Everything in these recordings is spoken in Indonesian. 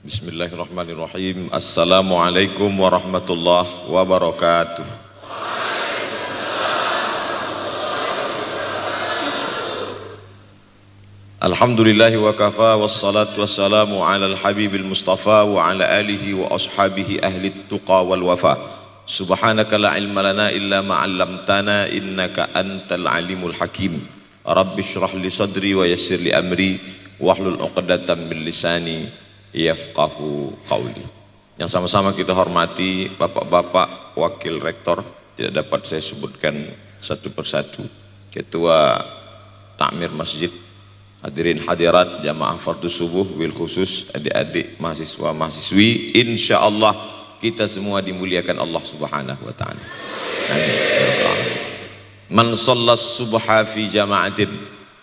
Bismillahirrahmanirrahim. Assalamualaikum warahmatullahi wabarakatuh. Alhamdulillahi wa kafa wassalatu wassalamu ala al-habibil mustafa wa ala alihi wa ashabihi ahli tuqa wal wafa. Subhanaka la ilma lana illa ma 'allamtana innaka antal alimul hakim. Rabbi shrah li sadri wa yassir li amri wahlul 'uqdatam min lisani yafqahu qawli. Yang sama-sama kita hormati bapak-bapak wakil rektor, tidak dapat saya sebutkan satu persatu, ketua takmir masjid, hadirin hadirat jamaah fardhu subuh, bil khusus adik-adik mahasiswa mahasiswi, insyaallah kita semua dimuliakan Allah Subhanahu wa taala. Amin. Man shallas subha fi jama'atin,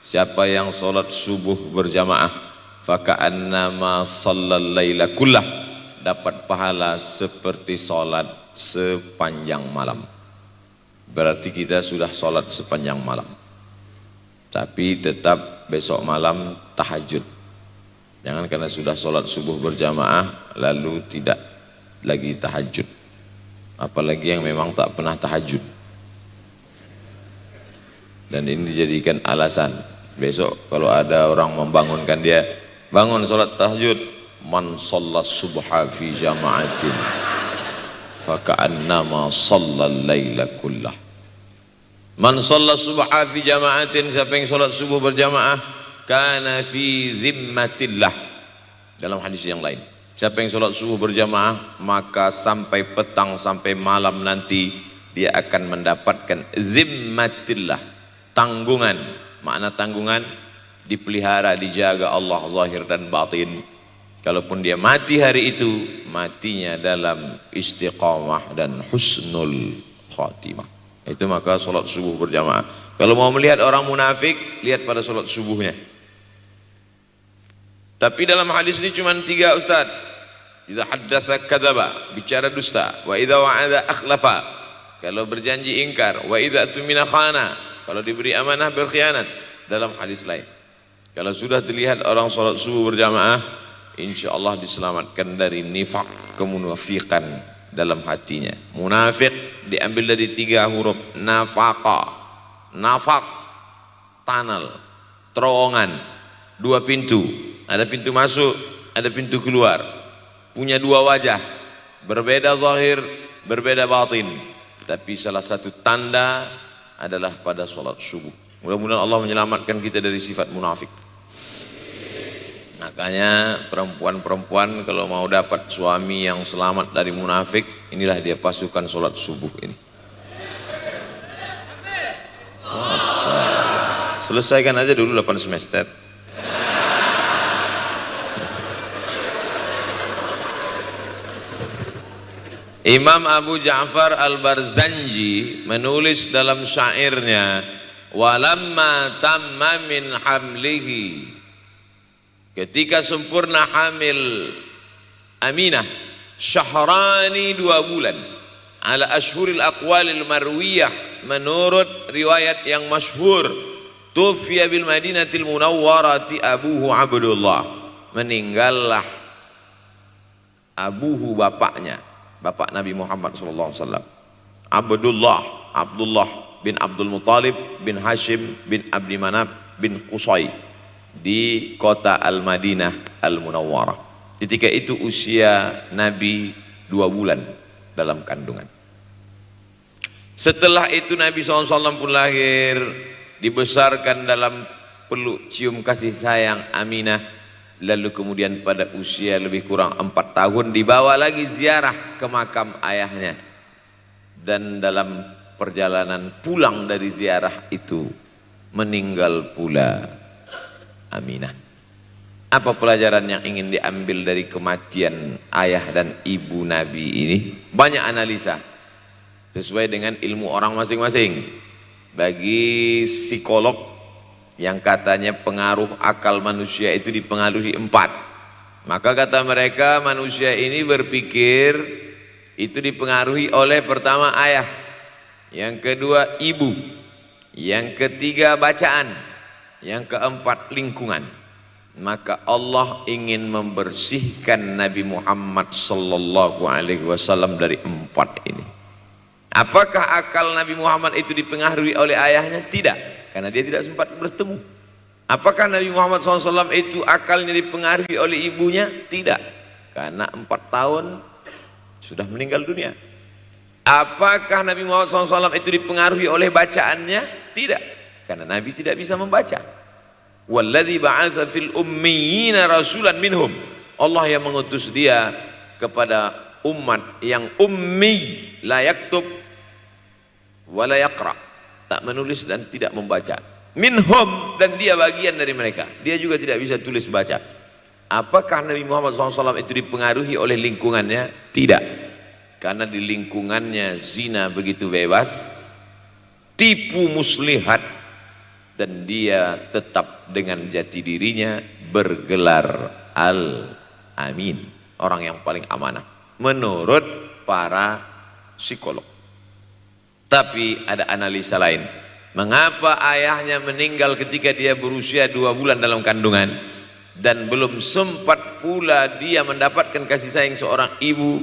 siapa yang salat subuh berjamaah, faka'annama shallal laila kullah, dapat pahala seperti salat sepanjang malam. Berarti kita sudah salat sepanjang malam, tapi tetap besok malam tahajud. Jangan karena sudah salat subuh berjamaah lalu tidak lagi tahajud, apalagi yang memang tak pernah tahajud, dan ini dijadikan alasan. Besok kalau ada orang membangunkan dia, bangun salat tahajud, man shallas subha fi jama'atin faka'annama shallal laila kullah. Man shallas subha fi jama'atin, siapa yang salat subuh berjamaah, kana fi zimmatillah. Dalam hadis yang lain, siapa yang salat subuh berjamaah maka sampai petang sampai malam nanti dia akan mendapatkan zimmatillah, tanggungan. Makna tanggungan dipelihara, dijaga Allah zahir dan batin. Kalaupun dia mati hari itu, matinya dalam istiqamah dan husnul khatimah. Itu maka salat subuh berjamaah. Kalau mau melihat orang munafik, lihat pada salat subuhnya. Tapi dalam hadis ini cuma 3 ustaz. Idza haddatsa kadzaba, bicara dusta. Wa idza wa'ada akhlafa, kalau berjanji ingkar. Wa idza tumina khana, kalau diberi amanah berkhianat. Dalam hadis lain, kalau sudah terlihat orang salat subuh berjamaah, insyaallah diselamatkan dari nifak, kemunafikan dalam hatinya. Munafik diambil dari 3 huruf, nafaqa. Nafaq, tunnel, terowongan, 2 pintu, ada pintu masuk, ada pintu keluar, punya 2 wajah, berbeda zahir, berbeda batin, tapi salah satu tanda adalah pada salat subuh. Mudah-mudahan Allah menyelamatkan kita dari sifat munafik. Makanya perempuan-perempuan kalau mau dapat suami yang selamat dari munafik, inilah dia pasukan salat subuh ini. Selesaikan aja dulu 8 semester. Imam Abu Ja'far Al-Barzanji menulis dalam syairnya, walamma tamma min hamlihi, ketika sempurna hamil Aminah, syahrani 2 bulan, ala ashhuril aqwalil marwiyah, menurut riwayat yang masyhur, tufiya bil madinatil munawwarati abuhu Abdullah, meninggallah abuhu, bapaknya, bapak Nabi Muhammad SAW, Abdullah bin Abdul Muttalib bin Hashim bin Abdi Manaf bin Qusay, di kota Al-Madinah Al-Munawwarah. Ketika itu usia Nabi 2 bulan dalam kandungan. Setelah itu Nabi SAW pun lahir, dibesarkan dalam peluk cium kasih sayang Aminah. Lalu kemudian pada usia lebih kurang 4 tahun dibawa lagi ziarah ke makam ayahnya. Dan dalam perjalanan pulang dari ziarah itu meninggal pula Aminah. Apa pelajaran yang ingin diambil dari kematian ayah dan ibu Nabi ini? Banyak analisa sesuai dengan ilmu orang masing-masing. Bagi psikolog yang katanya pengaruh akal manusia itu dipengaruhi 4, maka kata mereka manusia ini berpikir itu dipengaruhi oleh pertama ayah, yang kedua ibu, yang ketiga bacaan, yang keempat lingkungan. Maka Allah ingin membersihkan Nabi Muhammad sallallahu alaihi wasallam dari 4 ini. Apakah akal Nabi Muhammad itu dipengaruhi oleh ayahnya? Tidak, karena dia tidak sempat bertemu. Apakah Nabi Muhammad SAW itu akalnya dipengaruhi oleh ibunya? Tidak, karena 4 tahun sudah meninggal dunia. Apakah Nabi Muhammad SAW itu dipengaruhi oleh bacaannya? Tidak, karena Nabi tidak bisa membaca. Walladzi ba'atsa fil ummiyina rasulan minhum. Allah yang mengutus dia kepada umat yang ummi, la yaktub wa la yaqra, tak menulis dan tidak membaca. Minhum, dan dia bagian dari mereka. Dia juga tidak bisa tulis baca. Apakah Nabi Muhammad SAW itu dipengaruhi oleh lingkungannya? Tidak, karena di lingkungannya zina begitu bebas, tipu muslihat, dan dia tetap dengan jati dirinya bergelar Al-Amin, orang yang paling amanah menurut para psikolog. Tapi ada analisa lain. Mengapa ayahnya meninggal ketika dia berusia 2 bulan dalam kandungan, dan belum sempat pula dia mendapatkan kasih sayang seorang ibu?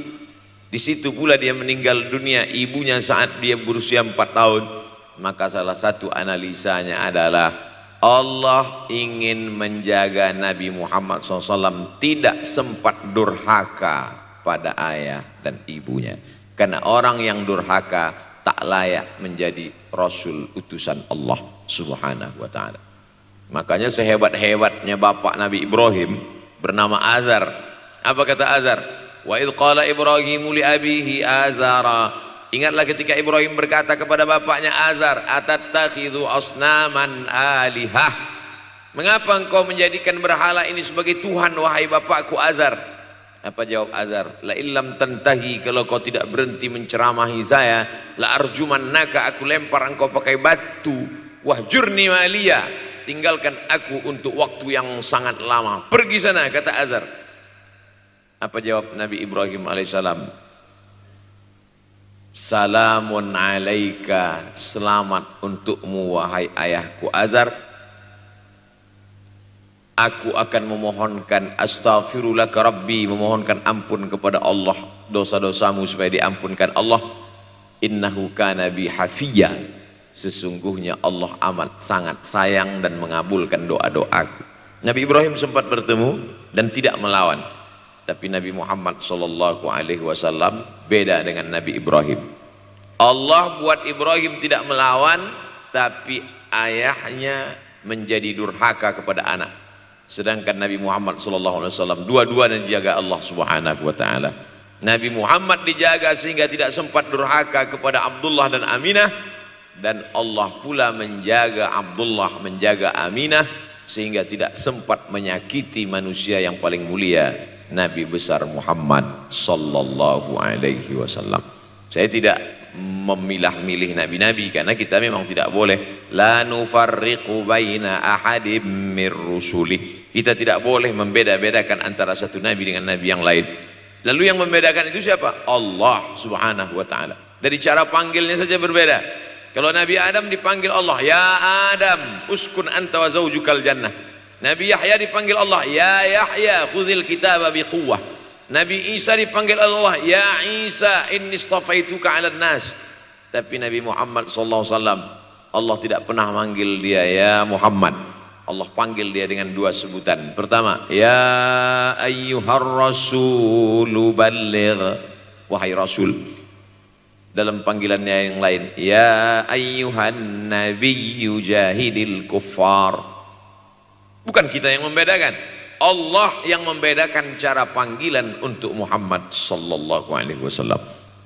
Di situ pula dia meninggal dunia, ibunya saat dia berusia 4 tahun. Maka salah satu analisanya adalah Allah ingin menjaga Nabi Muhammad SAW tidak sempat durhaka pada ayah dan ibunya, karena orang yang durhaka tak layak menjadi Rasul utusan Allah Subhanahu wa ta'ala. Makanya sehebat-hebatnya bapak Nabi Ibrahim bernama Azar. Apa kata Azar? Wa idh qala Ibrahimu li abihi Azara. Ingatlah ketika Ibrahim berkata kepada bapaknya Azar, atattakhidhu asnaman alihah. Mengapa engkau menjadikan berhala ini sebagai Tuhan, wahai bapakku Azar? Apa jawab Azar? La illam tantahi, kalau kau tidak berhenti menceramahi saya, la arjumannaka, aku lempar engkau pakai batu. Wahjurni maliya, tinggalkan aku untuk waktu yang sangat lama. Pergi sana, kata Azar. Apa jawab Nabi Ibrahim alaihissalam? Salamun alaika, selamat untukmu wahai ayahku Azar. Aku akan memohonkan astaghfirulaka rabbi, memohonkan ampun kepada Allah dosa-dosamu supaya diampunkan Allah. Innahu kana bi hafiyya, sesungguhnya Allah amat sangat sayang dan mengabulkan doa-doaku. Nabi Ibrahim sempat bertemu dan tidak melawan. Tapi Nabi Muhammad sallallahu alaihi wasallam beda dengan Nabi Ibrahim. Allah buat Ibrahim tidak melawan, tapi ayahnya menjadi durhaka kepada anak. Sedangkan Nabi Muhammad sallallahu alaihi wasallam dua-duanya dijaga Allah Subhanahu wa taala. Nabi Muhammad dijaga sehingga tidak sempat durhaka kepada Abdullah dan Aminah, dan Allah pula menjaga Abdullah, menjaga Aminah, sehingga tidak sempat menyakiti manusia yang paling mulia, Nabi besar Muhammad sallallahu alaihi wasallam. Saya tidak memilah-milih nabi-nabi, karena kita memang tidak boleh la nufarriqu baina ahadim mir rusuli. Kita tidak boleh membeda-bedakan antara satu nabi dengan nabi yang lain. Lalu yang membedakan itu siapa? Allah Subhanahu wa taala. Dari cara panggilnya saja berbeda. Kalau Nabi Adam dipanggil Allah, ya Adam uskun anta wa zaujukal jannah. Nabi Yahya dipanggil Allah, ya Yahya khudhil kitaba biquwwah. Nabi Isa dipanggil Allah, ya Isa inni istafaituka 'alan nas. Tapi Nabi Muhammad sallallahu alaihi wasallam, Allah tidak pernah manggil dia ya Muhammad. Allah panggil dia dengan 2 sebutan. Pertama, ya ayyuhar rasulu balligh, wahai rasul. Dalam panggilannya yang lain, ya ayyuhan nabiyyu jahidil kuffar. Bukan kita yang membedakan, Allah yang membedakan cara panggilan untuk Muhammad sallallahu alaihi wasallam.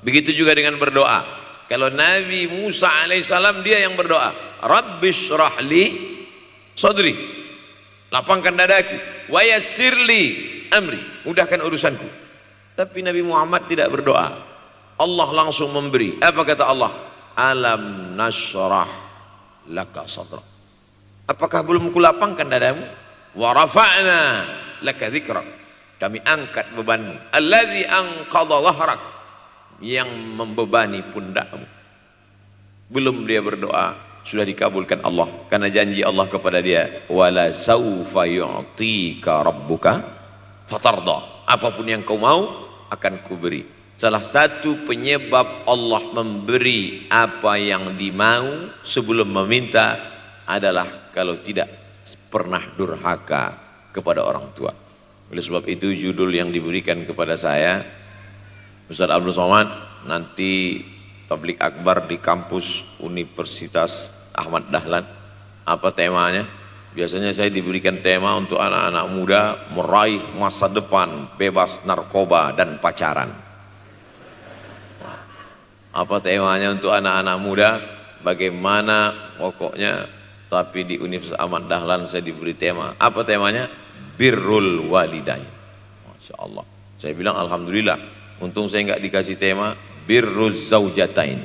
Begitu juga dengan berdoa. Kalau Nabi Musa alaihissalam dia yang berdoa, Rabbishrah li sadri, lapangkan dadaku, wa yassirli amri, mudahkan urusanku. Tapi Nabi Muhammad tidak berdoa, Allah langsung memberi. Apa kata Allah? Alam nashrah laka sadra. Apakah belum kulapangkan dadamu? Wa rafa'na laka dzikrak, kami angkat bebanmu. Alladzi anqadha dhahrak, yang membebani pundakmu. Belum dia berdoa, sudah dikabulkan Allah, karena janji Allah kepada dia, wala saufa yu'tika rabbuka fatarda, apapun yang kau mau akan kuberi. Salah satu penyebab Allah memberi apa yang dimau sebelum meminta adalah kalau tidak pernah durhaka kepada orang tua. Oleh sebab itu judul yang diberikan kepada saya, Ustaz Abdul Somad, nanti tablik akbar di kampus Universitas Ahmad Dahlan. Apa temanya? Biasanya saya diberikan tema untuk anak-anak muda meraih masa depan bebas narkoba dan pacaran. Apa temanya untuk anak-anak muda? Bagaimana pokoknya, tapi di Universitas Ahmad Dahlan saya diberi tema. Apa temanya? Birrul walidain. Masya Allah. Saya bilang alhamdulillah, untung saya nggak dikasih tema birruz zaujatain.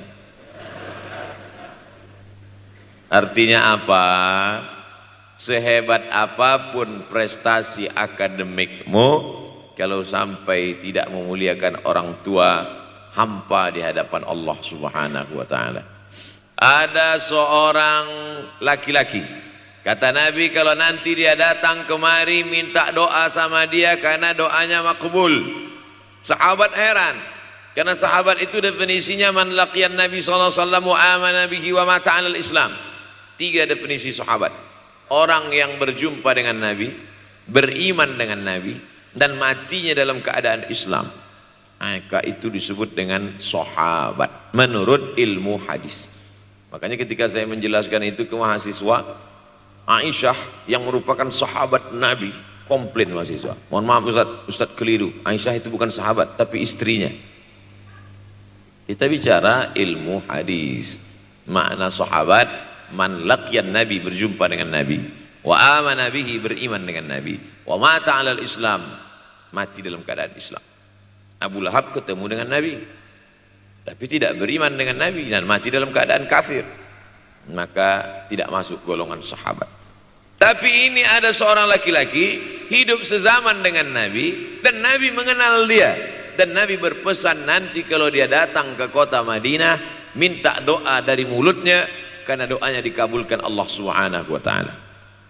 Artinya apa? Sehebat apapun prestasi akademikmu, kalau sampai tidak memuliakan orang tua, hampa di hadapan Allah Subhanahu wa ta'ala. Ada seorang laki-laki, kata Nabi, kalau nanti dia datang kemari minta doa sama dia karena doanya makbul. Sahabat heran, karena sahabat itu definisinya man laqiyan Nabi sallallahu alaihi wasallam wa amana bihi wa mata 'alal Islam. 3 definisi sahabat: orang yang berjumpa dengan Nabi, beriman dengan Nabi, dan matinya dalam keadaan Islam. Maka itu disebut dengan sahabat menurut ilmu hadis. Makanya ketika saya menjelaskan itu ke mahasiswa, Aisyah yang merupakan sahabat Nabi, komplain mahasiswa, mohon maaf Ustaz keliru, Aisyah itu bukan sahabat tapi istrinya. Kita bicara ilmu hadis. Makna sahabat, man laqiyan Nabi, berjumpa dengan Nabi, wa amana bihi, beriman dengan Nabi, wa mata 'alal Islam, mati dalam keadaan Islam. Abu Lahab ketemu dengan Nabi tapi tidak beriman dengan Nabi dan mati dalam keadaan kafir, maka tidak masuk golongan sahabat. Tapi ini ada seorang laki-laki hidup sezaman dengan Nabi dan Nabi mengenal dia, dan Nabi berpesan nanti kalau dia datang ke kota Madinah minta doa dari mulutnya karena doanya dikabulkan Allah Subhanahu wa ta'ala.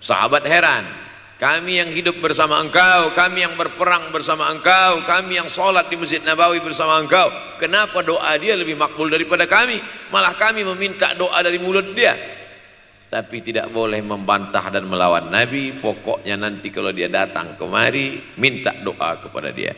Sahabat heran, kami yang hidup bersama engkau, kami yang berperang bersama engkau, kami yang sholat di Masjid Nabawi bersama engkau, kenapa doa dia lebih makbul daripada kami? Malah kami meminta doa dari mulut dia. Tapi tidak boleh membantah dan melawan Nabi. Pokoknya nanti kalau dia datang kemari minta doa kepada dia.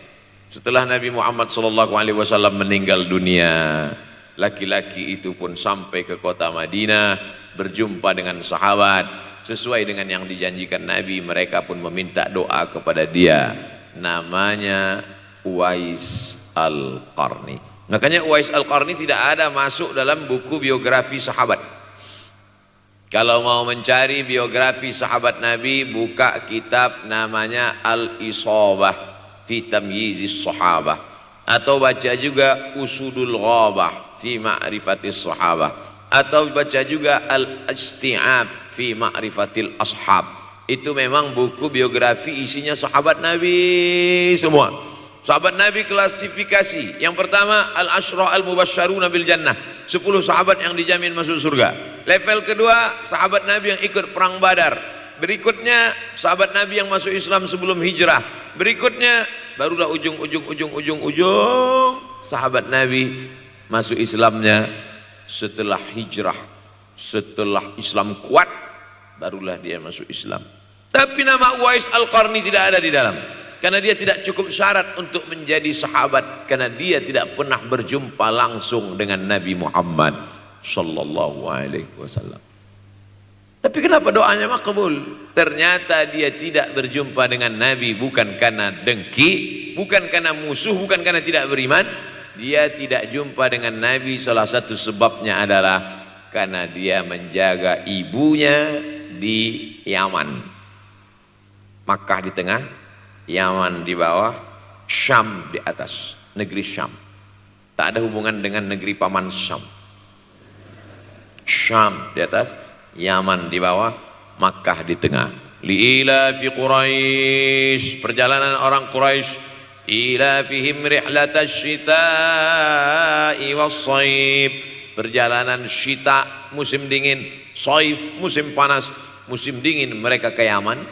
Setelah Nabi Muhammad SAW meninggal dunia, laki-laki itu pun sampai ke kota Madinah, berjumpa dengan sahabat. Sesuai dengan yang dijanjikan Nabi, mereka pun meminta doa kepada dia. Namanya Uwais Al-Qarni. Makanya Uwais Al-Qarni tidak ada masuk dalam buku biografi sahabat. Kalau mau mencari biografi sahabat Nabi, buka kitab namanya Al-Isabah fi Tamyizis Sahabah, atau baca juga Usudul Ghabah fi Ma'rifatis Sahabah, atau baca juga Al-Isti'ab fi Ma'rifatil Ashab. Itu memang buku biografi isinya sahabat Nabi semua. Sahabat Nabi klasifikasi. Yang pertama, Al-Ashrah Al-Mubasysyaruna bil Jannah, 10 sahabat yang dijamin masuk surga. Level kedua, sahabat Nabi yang ikut perang Badar. Berikutnya, sahabat Nabi yang masuk Islam sebelum hijrah. Berikutnya, barulah ujung sahabat Nabi masuk Islamnya setelah hijrah, setelah Islam kuat, barulah dia masuk Islam. Tapi nama Uwais Al-Qarni tidak ada di dalam, karena dia tidak cukup syarat untuk menjadi sahabat, karena dia tidak pernah berjumpa langsung dengan Nabi Muhammad sallallahu alaihi wasallam. Tapi kenapa doanya makbul? Ternyata dia tidak berjumpa dengan Nabi bukan karena dengki, bukan karena musuh, bukan karena tidak beriman. Dia tidak jumpa dengan Nabi, salah satu sebabnya adalah karena dia menjaga ibunya di Yaman. Makkah di tengah, Yaman di bawah, Syam di atas, negeri Syam. Tak ada hubungan dengan negeri paman Syam. Syam di atas, Yaman di bawah, Makkah di tengah. Li'ila fi Quraisy, perjalanan orang Quraisy. Ila fihim rihlatash shita'i was-shayb, perjalanan syita musim dingin, saif musim panas. Musim dingin mereka ke Yaman,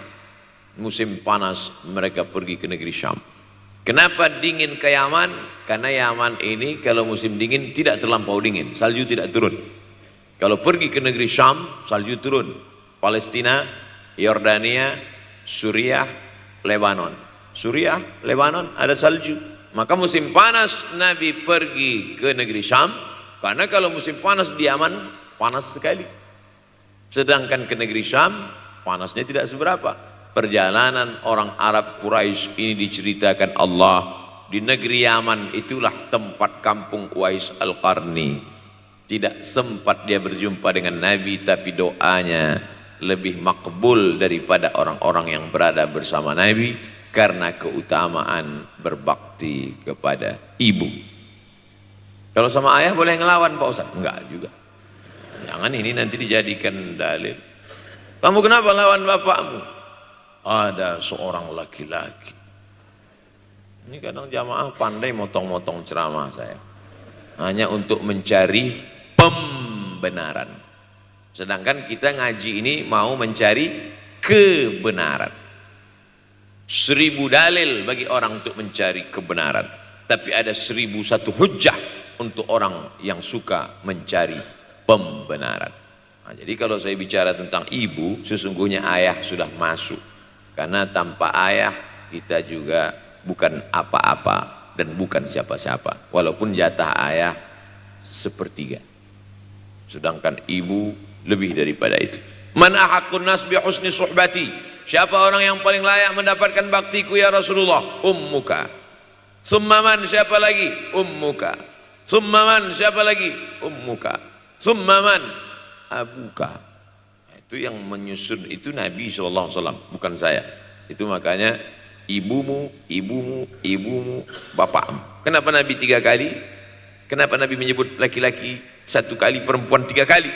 musim panas mereka pergi ke negeri Syam. Kenapa dingin ke Yaman? Karena Yaman ini kalau musim dingin tidak terlampau dingin, salju tidak turun. Kalau pergi ke negeri Syam, salju turun. Palestina, Yordania, Suriah, Lebanon. Suriah, Lebanon ada salju. Maka musim panas Nabi pergi ke negeri Syam, karena kalau musim panas di Yaman panas sekali. Sedangkan ke negeri Syam panasnya tidak seberapa. Perjalanan orang Arab Quraisy ini diceritakan Allah, di negeri Yaman itulah tempat kampung Uwais Al-Qarni. Tidak sempat dia berjumpa dengan Nabi, tapi doanya lebih makbul daripada orang-orang yang berada bersama Nabi karena keutamaan berbakti kepada ibu. Kalau sama ayah boleh ngelawan Pak Ustaz? Enggak juga. Jangan ini nanti dijadikan dalil. Kamu kenapa lawan bapakmu? Ada seorang laki-laki. Ini kadang jamaah pandai motong-motong ceramah saya, hanya untuk mencari pembenaran. Sedangkan kita ngaji ini mau mencari kebenaran. 1000 dalil bagi orang untuk mencari kebenaran, tapi ada 1001 hujjah untuk orang yang suka mencari pembenaran. Nah, jadi kalau saya bicara tentang ibu, sesungguhnya ayah sudah masuk. Karena tanpa ayah kita juga bukan apa-apa dan bukan siapa-siapa. Walaupun jatah ayah sepertiga, sedangkan ibu lebih daripada itu. Man ahaqqun nas bi husni suhbati. Siapa orang yang paling layak mendapatkan baktiku ya Rasulullah? Ummuka. Summa man, siapa lagi? Ummuka. Summa man, siapa lagi? Ummuka. Summa man, abuka. Itu yang menyusun itu Nabi SAW, bukan saya. Itu makanya ibumu, ibumu, ibumu, bapakmu. Kenapa Nabi 3 kali? Kenapa Nabi menyebut laki-laki 1 kali, perempuan 3 kali?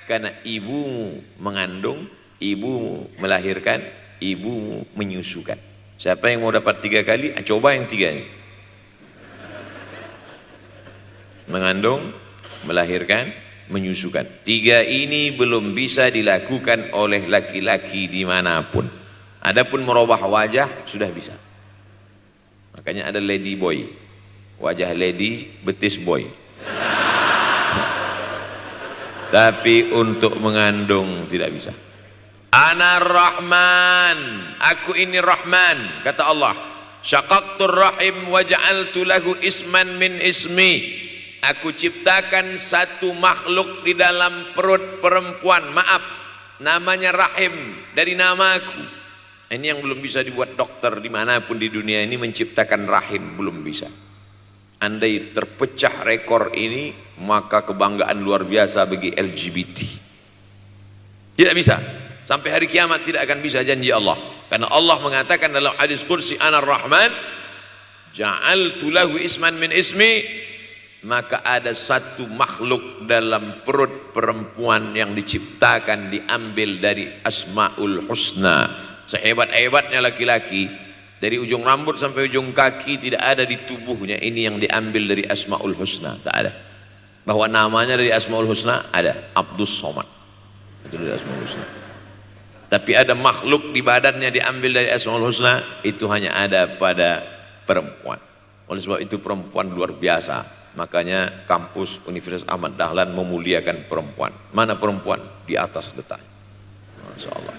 Karena ibumu mengandung, ibumu melahirkan, ibumu menyusukan. Siapa yang mau dapat 3 kali? Coba yang 3 ini. Mengandung, melahirkan, menyusukan. 3 ini belum bisa dilakukan oleh laki-laki dimanapun. Adapun merubah wajah sudah bisa. Makanya ada lady boy, wajah lady, betis boy. Tapi untuk mengandung tidak bisa. Ana Rahman, aku ini Rahman, kata Allah. Syaqaqtur rahim wa ja'altu lahu isman min ismi. Aku ciptakan satu makhluk di dalam perut perempuan, maaf, namanya rahim, dari namaku. Ini yang belum bisa dibuat dokter dimanapun di dunia ini, menciptakan rahim, belum bisa. Andai terpecah rekor ini, maka kebanggaan luar biasa bagi LGBT. Tidak bisa, sampai hari kiamat tidak akan bisa, janji Allah. Karena Allah mengatakan dalam hadis qudsi, Ana Rahman ja'altu lahu isman min ismi. Maka ada satu makhluk dalam perut perempuan yang diciptakan, diambil dari Asmaul Husna. Sehebat-hebatnya laki-laki, dari ujung rambut sampai ujung kaki tidak ada di tubuhnya ini yang diambil dari Asmaul Husna, tak ada. Bahwa namanya dari Asmaul Husna ada, Abdus Somad, itu dari Asmaul Husna. Tapi ada makhluk di badannya diambil dari Asmaul Husna, itu hanya ada pada perempuan. Oleh sebab itu perempuan luar biasa. Makanya kampus Universitas Ahmad Dahlan memuliakan perempuan. Mana perempuan? Di atas letak. Masya Allah.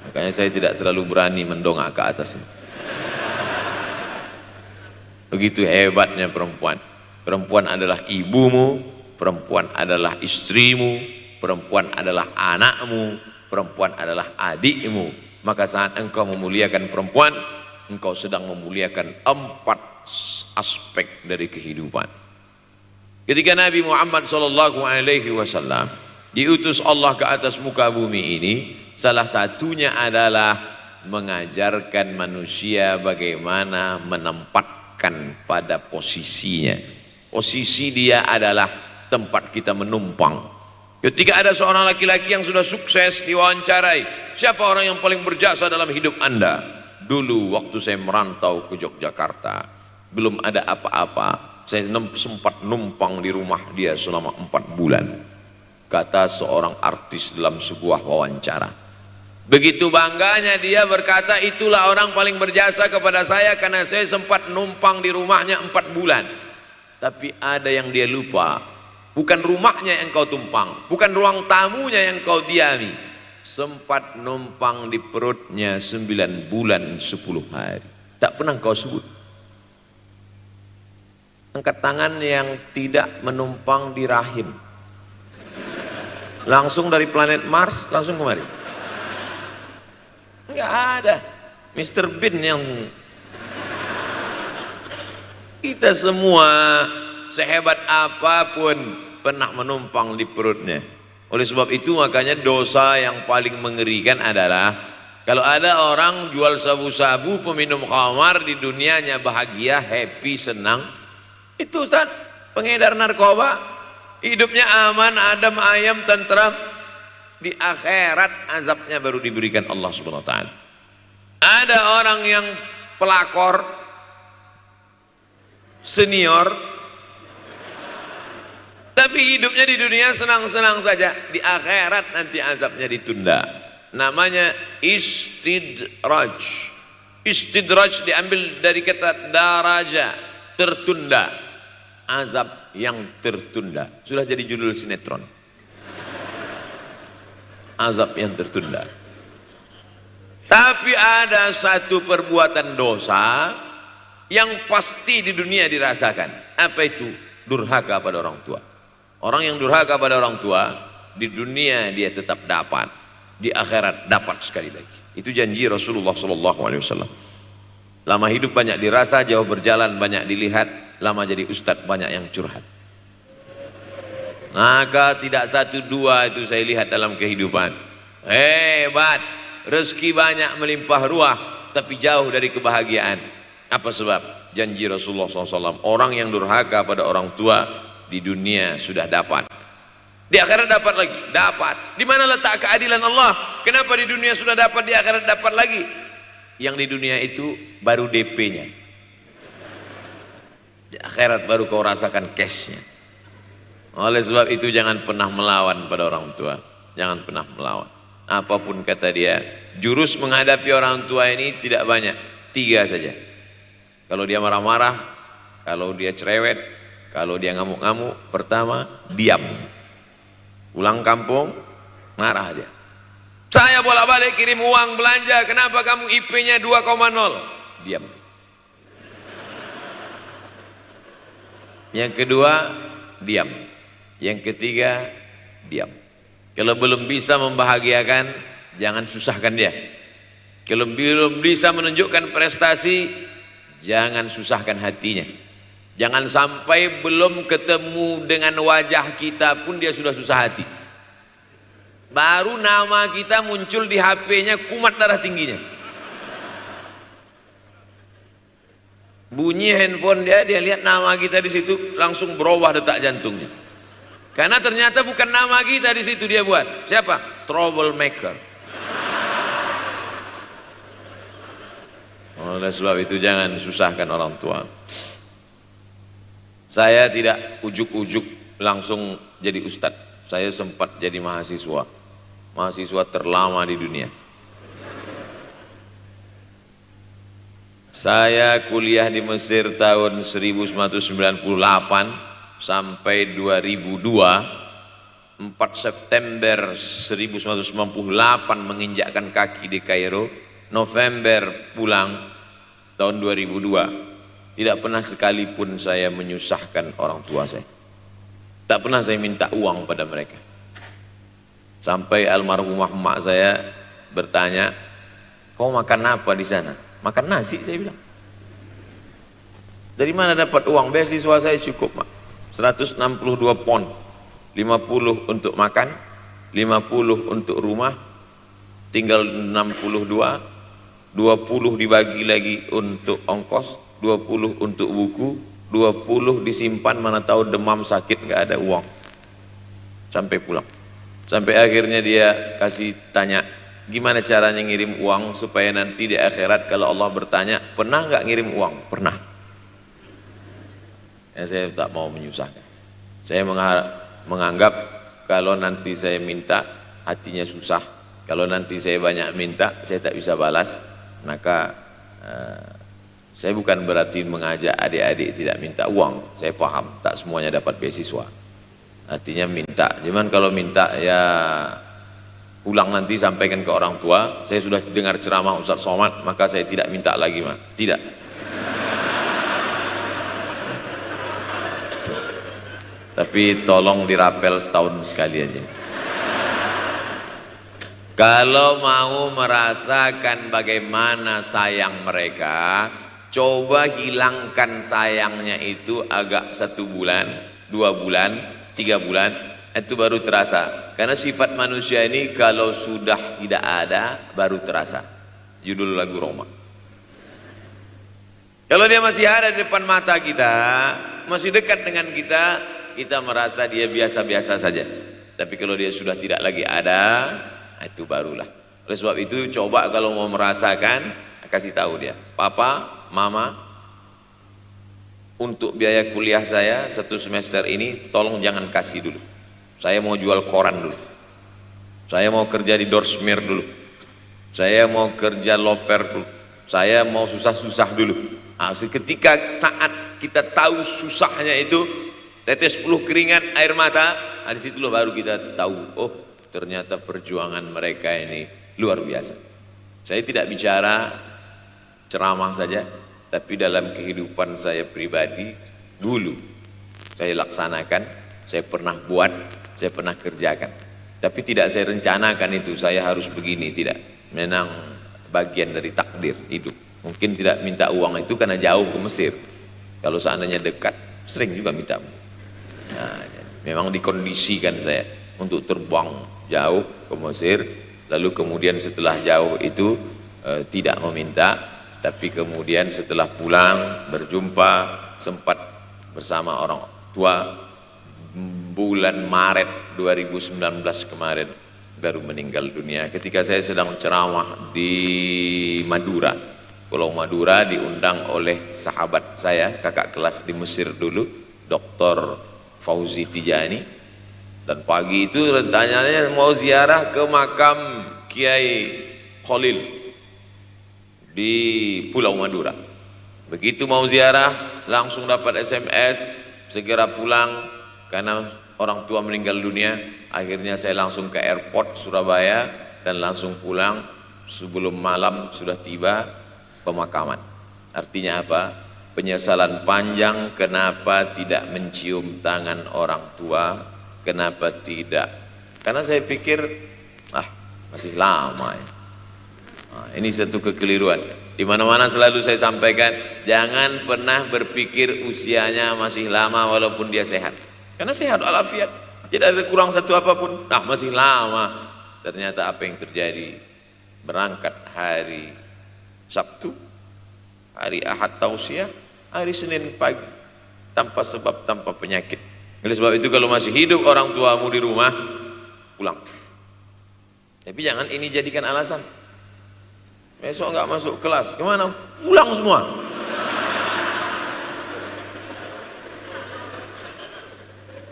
Makanya saya tidak terlalu berani mendongak ke atas. Begitu hebatnya perempuan. Perempuan adalah ibumu, perempuan adalah istrimu, perempuan adalah anakmu, perempuan adalah adikmu. Maka saat engkau memuliakan perempuan, engkau sedang memuliakan 4 aspek dari kehidupan. Ketika Nabi Muhammad SAW diutus Allah ke atas muka bumi ini, salah satunya adalah mengajarkan manusia bagaimana menempatkan pada posisinya. Posisi dia adalah tempat kita menumpang. Ketika ada seorang laki-laki yang sudah sukses diwawancarai, siapa orang yang paling berjasa dalam hidup Anda? Dulu waktu saya merantau ke Yogyakarta, belum ada apa-apa. Saya sempat numpang di rumah dia selama 4 bulan. Kata seorang artis dalam sebuah wawancara. Begitu bangganya dia berkata, itulah orang paling berjasa kepada saya karena saya sempat numpang di rumahnya 4 bulan. Tapi ada yang dia lupa. Bukan rumahnya yang kau tumpang, bukan ruang tamunya yang kau diami. Sempat numpang di perutnya 9 bulan 10 hari. Tak pernah kau sebut. Angkat tangan yang tidak menumpang di rahim. Langsung dari planet Mars langsung kemari. Enggak ada. Mr. Bean yang kita semua sehebat apapun pernah menumpang di perutnya. Oleh sebab itu makanya dosa yang paling mengerikan adalah kalau ada orang jual sabu-sabu, peminum khamar, di dunianya bahagia, happy, senang. Itu Ustaz, pengedar narkoba, hidupnya aman, adem, ayam, tentram. Di akhirat azabnya baru diberikan Allah Subhanahu wa taala. Ada orang yang pelakor senior tapi hidupnya di dunia senang-senang saja, di akhirat nanti azabnya ditunda. Namanya istidraj. Istidraj diambil dari kata daraja, tertunda. Azab yang tertunda. Sudah jadi judul sinetron. Azab yang tertunda. Tapi ada satu perbuatan dosa yang pasti di dunia dirasakan. Apa itu? Durhaka pada orang tua. Orang yang durhaka pada orang tua, di dunia dia tetap dapat, di akhirat dapat sekali lagi. Itu janji Rasulullah SAW. Lama hidup banyak dirasa, jauh berjalan banyak dilihat, lama jadi ustadz banyak yang curhat. Maka tidak satu dua itu saya lihat dalam kehidupan. Hebat, rezeki banyak melimpah ruah, tapi jauh dari kebahagiaan. Apa sebab? Janji Rasulullah SAW. Orang yang durhaka pada orang tua di dunia sudah dapat, di akhirat dapat lagi, dapat. Di mana letak keadilan Allah? Kenapa di dunia sudah dapat, di akhirat dapat lagi? Yang di dunia itu baru DP-nya, di akhirat baru kau rasakan cash-nya. Oleh sebab itu jangan pernah melawan pada orang tua, jangan pernah melawan. Apapun kata dia, jurus menghadapi orang tua ini tidak banyak, 3 saja. Kalau dia marah-marah, kalau dia cerewet, kalau dia ngamuk-ngamuk, pertama diam. Pulang kampung marah dia. Saya bolak-balik kirim uang belanja, kenapa kamu IP-nya 2,0? Diam. Yang kedua diam. Yang ketiga diam. Kalau belum bisa membahagiakan, jangan susahkan dia. Kalau belum bisa menunjukkan prestasi, jangan susahkan hatinya. Jangan sampai belum ketemu dengan wajah kita pun dia sudah susah hati. Baru nama kita muncul di HP-nya, kumat darah tingginya. Bunyi handphone dia lihat nama kita di situ, langsung berubah detak jantungnya. Karena ternyata bukan nama kita di situ dia buat. Siapa? Troublemaker. Oleh sebab itu jangan susahkan orang tua. Saya tidak ujuk-ujuk langsung jadi ustadz. Saya sempat jadi mahasiswa terlama di dunia. Saya kuliah di Mesir tahun 1998 sampai 2002. 4 September 1998 menginjakkan kaki di Kairo. November pulang tahun 2002. Tidak pernah sekalipun saya menyusahkan orang tua saya. Tak pernah saya minta uang pada mereka. Sampai almarhumah emak saya bertanya, kau makan apa di sana? Makan nasi, saya bilang. Dari mana dapat uang? Beasiswa saya cukup, Mak. 162 pon. 50 untuk makan, 50 untuk rumah, tinggal 62, 20 dibagi lagi untuk ongkos, 20 untuk buku, 20 disimpan, mana tahu demam sakit nggak ada uang. Sampai pulang. Sampai akhirnya dia kasih tanya, gimana caranya ngirim uang supaya nanti di akhirat kalau Allah bertanya, pernah nggak ngirim uang? Pernah. Saya tak mau menyusahkan. Saya menganggap kalau nanti saya minta hatinya susah, kalau nanti saya banyak minta saya tak bisa balas, maka saya bukan berarti mengajak adik-adik tidak minta uang. Saya paham tak semuanya dapat beasiswa, artinya minta. Cuman kalau minta ya pulang nanti sampaikan ke orang tua, saya sudah dengar ceramah Ustaz Somad maka saya tidak minta lagi mah. Tidak. Tapi tolong dirapel setahun sekali aja. Kalau mau merasakan bagaimana sayang mereka, coba hilangkan sayangnya itu agak 1 bulan, 2 bulan, 3 bulan, itu baru terasa. Karena sifat manusia ini kalau sudah tidak ada baru terasa. Judul lagu Roma. Kalau dia masih ada di depan mata kita, masih dekat dengan kita, kita merasa dia biasa-biasa saja. Tapi kalau dia sudah tidak lagi ada, itu barulah. Oleh sebab itu coba kalau mau merasakan, kasih tahu dia, papa, mama, untuk biaya kuliah saya 1 semester ini tolong jangan kasih dulu. Saya mau jual koran dulu, saya mau kerja di Dorsmir dulu, saya mau kerja loper dulu, saya mau susah-susah dulu. Ketika saat kita tahu susahnya itu, tetes 10 keringat air mata, di situ baru kita tahu, oh ternyata perjuangan mereka ini luar biasa. Saya tidak bicara ceramah saja, tapi dalam kehidupan saya pribadi dulu saya laksanakan, saya pernah buat, saya pernah kerjakan. Tapi tidak saya rencanakan itu, saya harus begini, tidak. Memang bagian dari takdir hidup. Mungkin tidak minta uang itu karena jauh ke Mesir. Kalau seandainya dekat, sering juga minta. Nah, memang dikondisikan saya untuk terbang jauh ke Mesir, lalu kemudian setelah jauh itu tidak meminta, tapi kemudian setelah pulang berjumpa sempat bersama orang tua. Bulan Maret 2019 kemarin baru meninggal dunia ketika saya sedang ceramah di Madura, Pulau Madura, diundang oleh sahabat saya, kakak kelas di Mesir dulu, Dr. Fauzi Tijani. Dan pagi itu rencananya mau ziarah ke makam Kiai Khalil di Pulau Madura. Begitu mau ziarah langsung dapat SMS segera pulang karena orang tua meninggal dunia. Akhirnya saya langsung ke airport Surabaya dan langsung pulang. Sebelum malam sudah tiba pemakaman. Artinya apa? Penyesalan panjang, kenapa tidak mencium tangan orang tua, kenapa tidak? Karena saya pikir masih lama ya. Ini satu kekeliruan. Di mana-mana selalu saya sampaikan, jangan pernah berpikir usianya masih lama walaupun dia sehat. Karena sehat walafiat, tidak ada kurang satu apapun. Masih lama. Ternyata apa yang terjadi? Berangkat hari Sabtu, hari Ahad tausiah, hari Senin pagi, tanpa sebab, tanpa penyakit. Oleh sebab itu kalau masih hidup orang tuamu di rumah, pulang. Tapi jangan ini jadikan alasan. Besok nggak masuk kelas, gimana? Pulang semua.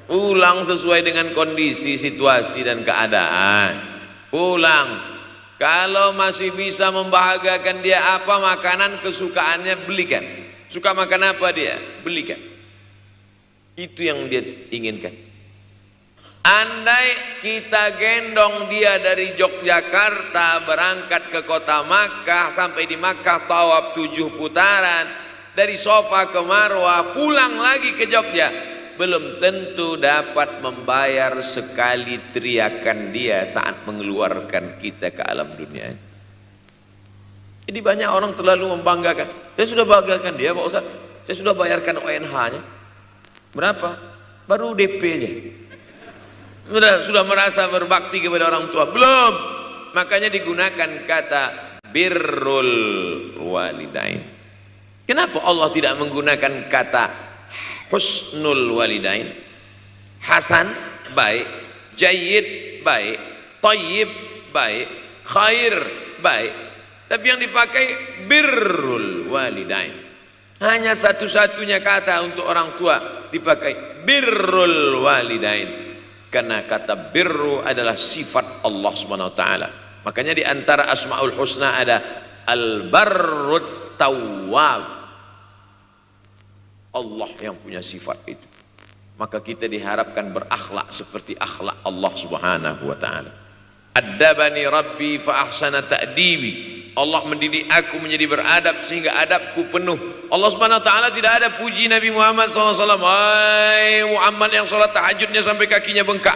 Pulang sesuai dengan kondisi, situasi dan keadaan. Pulang. Kalau masih bisa membahagiakan dia apa makanan kesukaannya, belikan. Suka makan apa dia, belikan. Itu yang dia inginkan. Andai kita gendong dia dari Yogyakarta berangkat ke kota Makkah, sampai di Makkah tawaf 7 putaran, dari Sofa ke Marwah, pulang lagi ke Jogja, belum tentu dapat membayar sekali teriakan dia saat mengeluarkan kita ke alam dunia. Jadi banyak orang terlalu membanggakan. Saya sudah banggakan dia Pak Ustaz, saya sudah bayarkan ONH-nya. Berapa? Baru DP-nya. Sudah merasa berbakti kepada orang tua? Belum. Makanya digunakan kata birrul walidain. Kenapa Allah tidak menggunakan kata husnul walidain? Hasan baik, jayyid baik, thayyib baik, khair baik. Tapi yang dipakai birrul walidain. Hanya satu-satunya kata untuk orang tua dipakai birrul walidain, karena kata birru adalah sifat Allah Subhanahu wa taala. Makanya di antara Asmaul Husna ada Al-Barrut Tawwab, Allah yang punya sifat itu. Maka kita diharapkan berakhlak seperti akhlak Allah Subhanahu wa taala. Addabani Rabbi fa ahsana ta'dibi, Allah mendidik aku menjadi beradab sehingga adabku penuh. Allah Subhanahu wa taala tidak ada puji Nabi Muhammad SAW, hai Muhammad yang sholat tahajudnya sampai kakinya bengkak,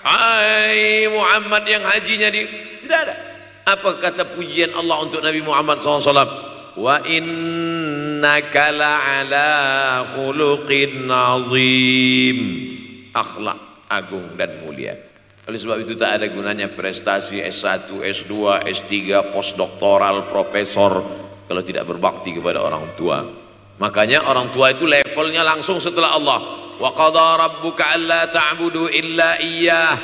hai Muhammad yang hajinya tidak ada. Apa kata pujian Allah untuk Nabi Muhammad SAW? Wa innaka la'ala khuluqin azim, akhlak agung dan mulia. Oleh sebab itu tak ada gunanya prestasi S1, S2, S3, postdoktoral, profesor kalau tidak berbakti kepada orang tua. Makanya orang tua itu levelnya langsung setelah Allah. Wa qadha rabbuka alla ta'budu illa iyyah,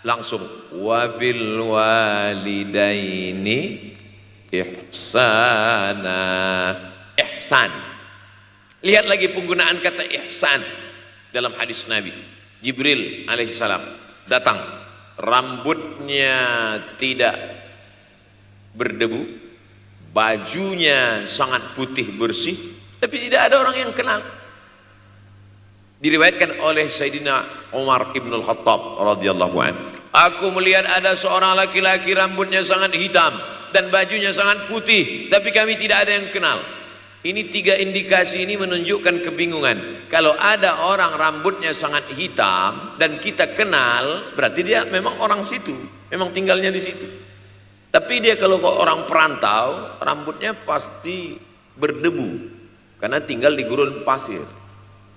langsung wa bil walidaini ihsana, ihsan. Lihat lagi penggunaan kata ihsan dalam hadis Nabi. Jibril alaihissalam datang, rambutnya tidak berdebu, bajunya sangat putih bersih, tapi tidak ada orang yang kenal. Diriwayatkan oleh Sayyidina Umar ibn al-Khattab radhiyallahu anhu, aku melihat ada seorang laki-laki rambutnya sangat hitam dan bajunya sangat putih, tapi kami tidak ada yang kenal. Ini tiga indikasi ini menunjukkan kebingungan. Kalau ada orang rambutnya sangat hitam dan kita kenal, berarti dia memang orang situ, memang tinggalnya di situ. Tapi dia kalau orang perantau, rambutnya pasti berdebu karena tinggal di gurun pasir.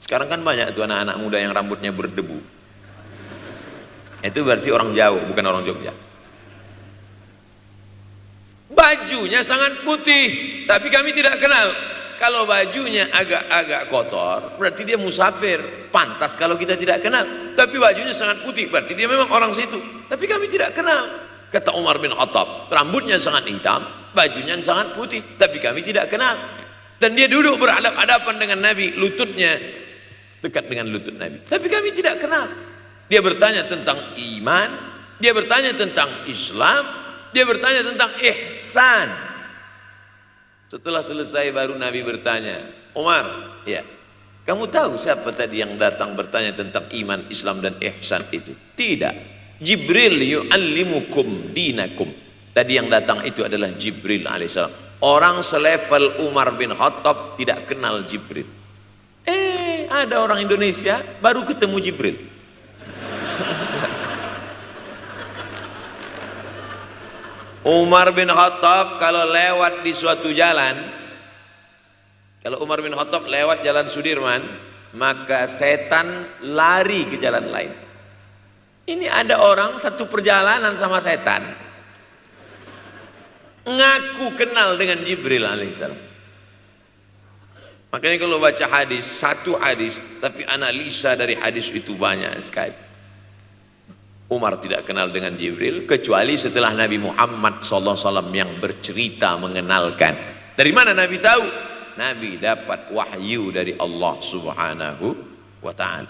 Sekarang kan banyak tuh anak-anak muda yang rambutnya berdebu. Itu berarti orang jauh, bukan orang Jogja. Bajunya sangat putih, tapi kami tidak kenal. Kalau bajunya agak-agak kotor, berarti dia musafir, pantas kalau kita tidak kenal. Tapi bajunya sangat putih, berarti dia memang orang situ, tapi kami tidak kenal. Kata Umar bin Khattab, rambutnya sangat hitam, bajunya sangat putih, tapi kami tidak kenal. Dan dia duduk berhadap-hadapan dengan Nabi, lututnya dekat dengan lutut Nabi, tapi kami tidak kenal. Dia bertanya tentang iman, dia bertanya tentang Islam, dia bertanya tentang ihsan. Setelah selesai baru Nabi bertanya, Umar, ya, kamu tahu siapa tadi yang datang bertanya tentang iman, Islam dan ihsan itu? Tidak, Jibril yu'allimukum dinakum. Tadi yang datang itu adalah Jibril alaihissalam. Orang selevel Umar bin Khattab tidak kenal Jibril. Ada orang Indonesia baru ketemu Jibril. Umar bin Khattab kalau lewat di suatu jalan, kalau Umar bin Khattab lewat jalan Sudirman, maka setan lari ke jalan lain. Ini ada orang satu perjalanan sama setan, ngaku kenal dengan Jibril alaihissalam. Makanya kalau baca hadis, satu hadis, tapi analisa dari hadis itu banyak sekali. Umar tidak kenal dengan Jibril kecuali setelah Nabi Muhammad SAW yang bercerita mengenalkan. Dari mana Nabi tahu? Nabi dapat wahyu dari Allah Subhanahu wa ta'ala.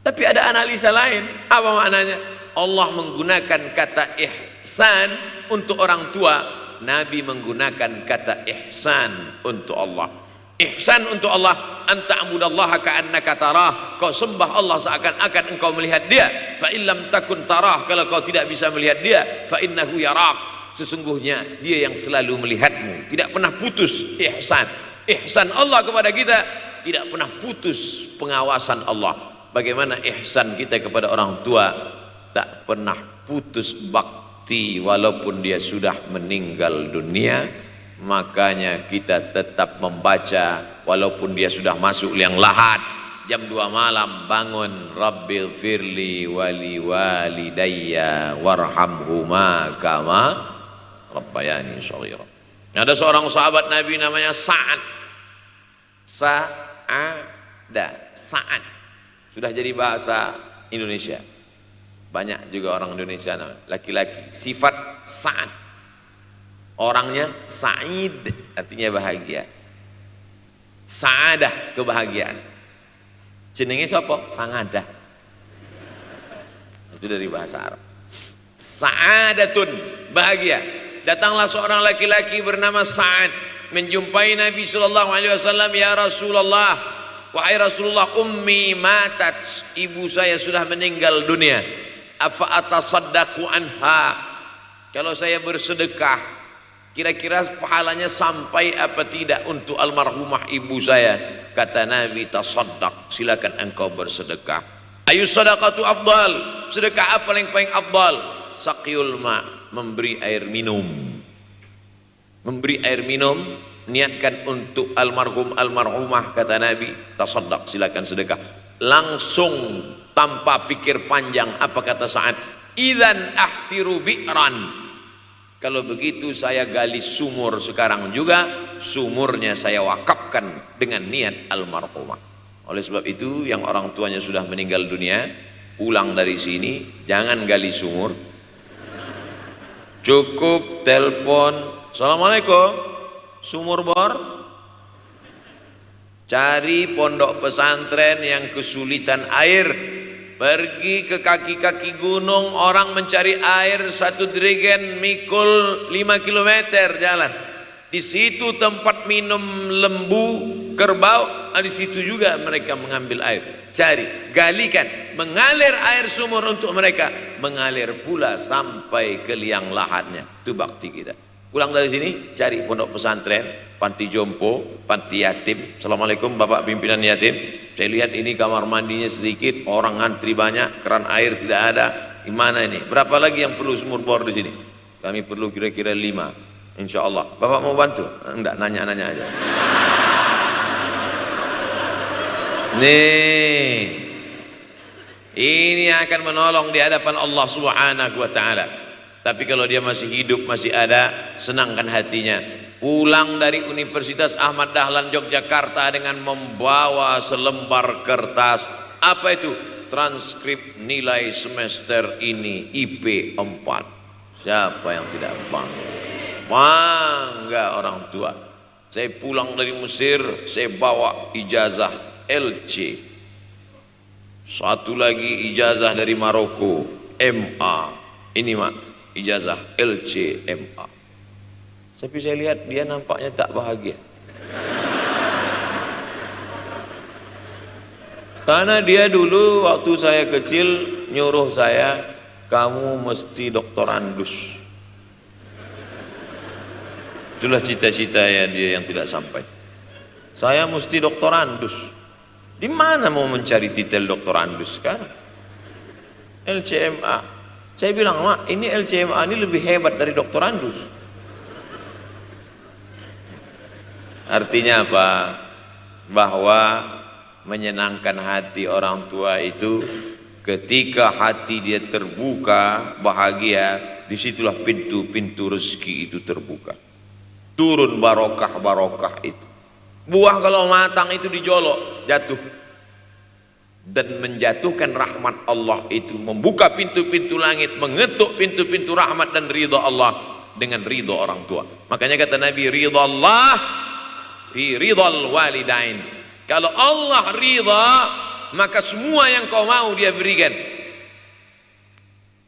Tapi ada analisa lain. Apa maknanya? Allah menggunakan kata ihsan untuk orang tua, Nabi menggunakan kata ihsan untuk Allah. Ihsan untuk Allah, anta'budallaha ka'annaka tarah, kau sembah Allah seakan-akan engkau melihat dia. Fa illam takun tarah, kalau kau tidak bisa melihat dia, fa innahu yarak, sesungguhnya dia yang selalu melihatmu. Tidak pernah putus ihsan. Ihsan Allah kepada kita, tidak pernah putus pengawasan Allah. Bagaimana ihsan kita kepada orang tua, tak pernah putus bakti walaupun dia sudah meninggal dunia. Makanya kita tetap membaca walaupun dia sudah masuk liang lahat, jam 2 malam bangun, Rabbil firli wali walidayya warhamhuma kama rabbayani shaghira. Ada seorang sahabat Nabi namanya Sa'ad. Sa'ad sudah jadi bahasa Indonesia. Banyak juga orang Indonesia laki-laki sifat Sa'ad. Orangnya Sa'id, artinya bahagia. Sa'adah, kebahagiaan. Jenenge sapa? Sangadah. Itu dari bahasa Arab. Sa'adatun, bahagia. Datanglah seorang laki-laki bernama Sa'ad menjumpai Nabi sallallahu alaihi wasallam, "Ya Rasulullah, wahai Rasulullah, ummi matat, ibu saya sudah meninggal dunia. Afa atasaddaqu anha? Kalau saya bersedekah, kira-kira pahalanya sampai apa tidak untuk almarhumah ibu saya?" Kata Nabi, "Tasaddaq, silakan engkau bersedekah." Ayu sadaqatu afdal, sedekah apa yang paling afdal? Saqiyul ma, memberi air minum. Memberi air minum, niatkan untuk almarhum almarhumah, kata Nabi, tasaddaq, silakan sedekah. Langsung tanpa pikir panjang, apa kata Sa'ad? Idzan ahfiru bi'ran, kalau begitu saya gali sumur sekarang juga, sumurnya saya wakafkan dengan niat almarhumah. Oleh sebab itu, yang orang tuanya sudah meninggal dunia, pulang dari sini jangan gali sumur, cukup telepon, "Assalamualaikum, sumur bor." Cari pondok pesantren yang kesulitan air, pergi ke kaki-kaki gunung, orang mencari air, satu jerigen mikul 5 kilometer jalan. Di situ tempat minum lembu, kerbau, di situ juga mereka mengambil air. Cari, galikan, mengalir air sumur untuk mereka, mengalir pula sampai ke liang lahatnya. Itu bakti kita. Pulang dari sini, cari pondok pesantren, panti jompo, panti yatim. "Assalamualaikum Bapak pimpinan yatim, saya lihat ini kamar mandinya sedikit, orang ngantri banyak, keran air tidak ada. Gimana ini? Berapa lagi yang perlu sumur bor di sini?" "Kami perlu kira-kira 5. Insya Allah." "Bapak mau bantu?" "Enggak, nanya-nanya aja." Nih, ini akan menolong di hadapan Allah Subhanahu wa ta'ala. Tapi kalau dia masih hidup, masih ada, senangkan hatinya. Pulang dari Universitas Ahmad Dahlan Yogyakarta dengan membawa selembar kertas. Apa itu? Transkrip nilai semester ini IP 4. Siapa yang tidak bangga? Bangga orang tua. Saya pulang dari Mesir, saya bawa ijazah LC. Satu lagi ijazah dari Maroko, MA. Ini mak, ijazah LC MA. Tapi saya lihat dia nampaknya tak bahagia. Karena dia dulu waktu saya kecil nyuruh saya, "Kamu mesti doktorandus." Itulah cita-cita ya dia yang tidak sampai. Saya mesti doktorandus. Di mana mau mencari titel doktorandus sekarang? LCMA. Saya bilang, "Mak, ini LCMA ini lebih hebat dari doktorandus." Artinya apa? Bahwa menyenangkan hati orang tua itu ketika hati dia terbuka, bahagia, disitulah pintu-pintu rezeki itu terbuka. Turun barokah-barokah itu. Buah kalau matang itu dijolok, jatuh. Dan menjatuhkan rahmat Allah itu, membuka pintu-pintu langit, mengetuk pintu-pintu rahmat dan ridha Allah dengan ridha orang tua. Makanya kata Nabi, ridha Allah fi ridhal walidain. Kalau Allah ridha, maka semua yang kau mau dia berikan.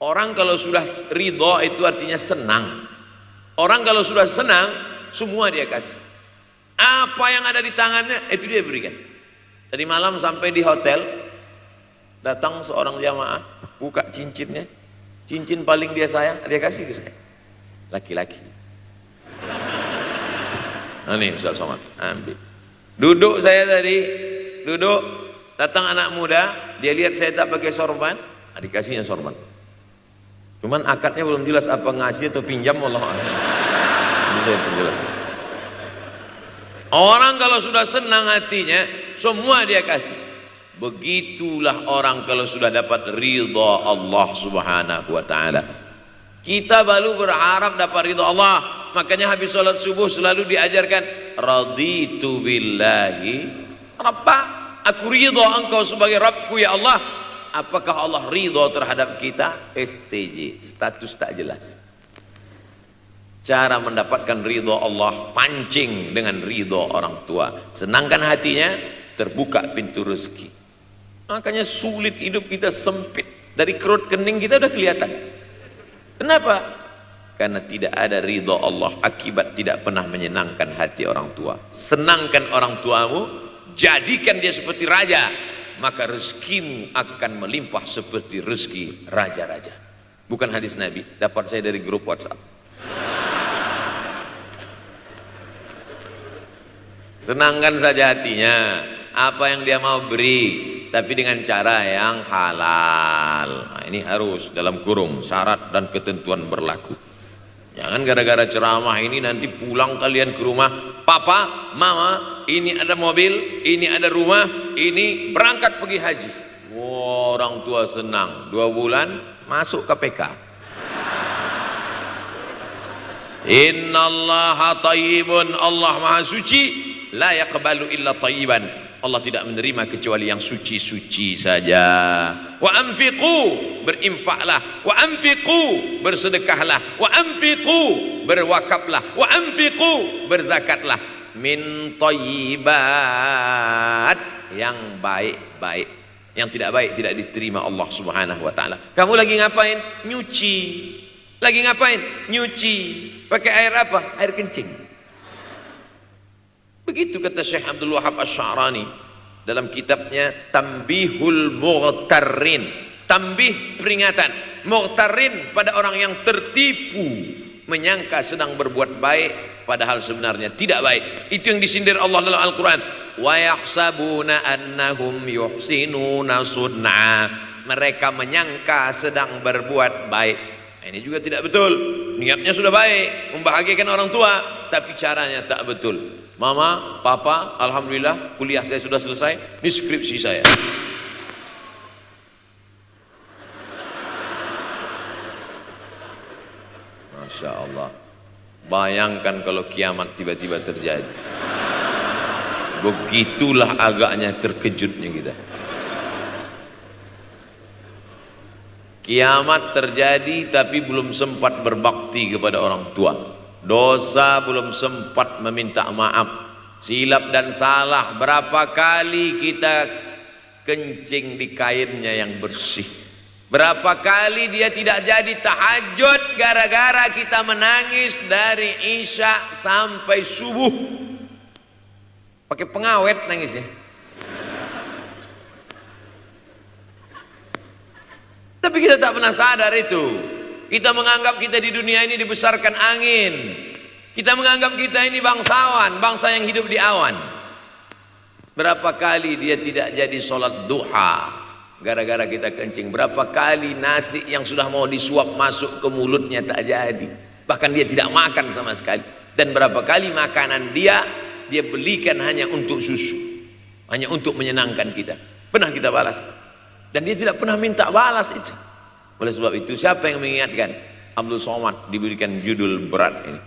Orang kalau sudah ridha itu artinya senang. Orang kalau sudah senang, semua dia kasih. Apa yang ada di tangannya itu dia berikan. Tadi malam sampai di hotel, datang seorang jamaah, buka cincinnya, cincin paling dia sayang, dia kasih ke saya. Laki-laki. Nah nih Ustaz Somad, ambil. Duduk saya tadi, duduk, datang anak muda, dia lihat saya tak pakai sorban, dikasihnya sorban. Cuman akadnya belum jelas apa ngasih atau pinjam, wallahu a'lam. Ini saya perjelas. Orang kalau sudah senang hatinya, semua dia kasih. Begitulah orang kalau sudah dapat ridha Allah Subhanahu wa ta'ala. Kita baru berharap dapat ridha Allah. Makanya habis sholat subuh selalu diajarkan, raditu billahi Rabba, aku ridha engkau sebagai Rabbku ya Allah. Apakah Allah ridha terhadap kita? STJ, status tak jelas. Cara mendapatkan ridho Allah, pancing dengan ridho orang tua, senangkan hatinya, terbuka pintu rezeki. Makanya sulit hidup kita, sempit. Dari kerut kening kita udah kelihatan. Kenapa? Karena tidak ada ridho Allah, akibat tidak pernah menyenangkan hati orang tua. Senangkan orang tuamu, jadikan dia seperti raja, maka rezekimu akan melimpah seperti rezeki raja-raja. Bukan hadis Nabi, dapat saya dari grup WhatsApp. Senangkan saja hatinya, apa yang dia mau beri, tapi dengan cara yang halal. Nah, ini harus dalam kurung syarat dan ketentuan berlaku. Jangan gara-gara ceramah ini nanti pulang kalian ke rumah, papa, mama, ini ada mobil, ini ada rumah, ini berangkat pergi haji. Wow, orang tua senang, 2 bulan masuk KPK. Innallaha thayyibun, Allah maha suci, la yaqbalu illa thayyiban, Allah tidak menerima kecuali yang suci-suci saja. Wa anfiqu, berinfaklah, wa anfiqu, bersedekahlah, wa anfiqu, berwakaflah, wa anfiqu, berzakatlah, min thayyibat, yang baik-baik. Yang tidak baik tidak diterima Allah Subhanahu wa taala. Kamu lagi ngapain? Nyuci. Lagi ngapain? Nyuci. Pakai air apa? Air kencing. Begitu kata Syekh Abdul Wahab Asy-Sya'rani dalam kitabnya Tanbihul Mughtarrin. Tanbih, peringatan. Mughtarrin, pada orang yang tertipu, menyangka sedang berbuat baik padahal sebenarnya tidak baik. Itu yang disindir Allah dalam Al-Quran. Wa yahsabuna annahum yuhsinuna sun'a, mereka menyangka sedang berbuat baik. Nah, ini juga tidak betul. Niatnya sudah baik, membahagiakan orang tua, tapi caranya tak betul. Mama, papa, alhamdulillah kuliah saya sudah selesai, ini skripsi saya. Masya Allah. Bayangkan kalau kiamat tiba-tiba terjadi. Begitulah agaknya terkejutnya kita. Kiamat terjadi tapi belum sempat berbakti kepada orang tua. Dosa belum sempat meminta maaf. Silap dan salah berapa kali kita kencing di kainnya yang bersih. Berapa kali dia tidak jadi tahajud gara-gara kita menangis dari Isya sampai subuh. Pakai pengawet nangisnya. Tapi kita tak pernah sadar itu. Kita menganggap kita di dunia ini dibesarkan angin. Kita menganggap kita ini bangsawan, bangsa yang hidup di awan. Berapa kali dia tidak jadi sholat duha gara-gara kita kencing. Berapa kali nasi yang sudah mau disuap masuk ke mulutnya tak jadi. Bahkan dia tidak makan sama sekali. Dan berapa kali makanan dia belikan hanya untuk susu, hanya untuk menyenangkan kita. Pernah kita balas. Dan dia tidak pernah minta balas itu. Oleh sebab itu, siapa yang mengingatkan? Abdul Somad diberikan judul berat ini.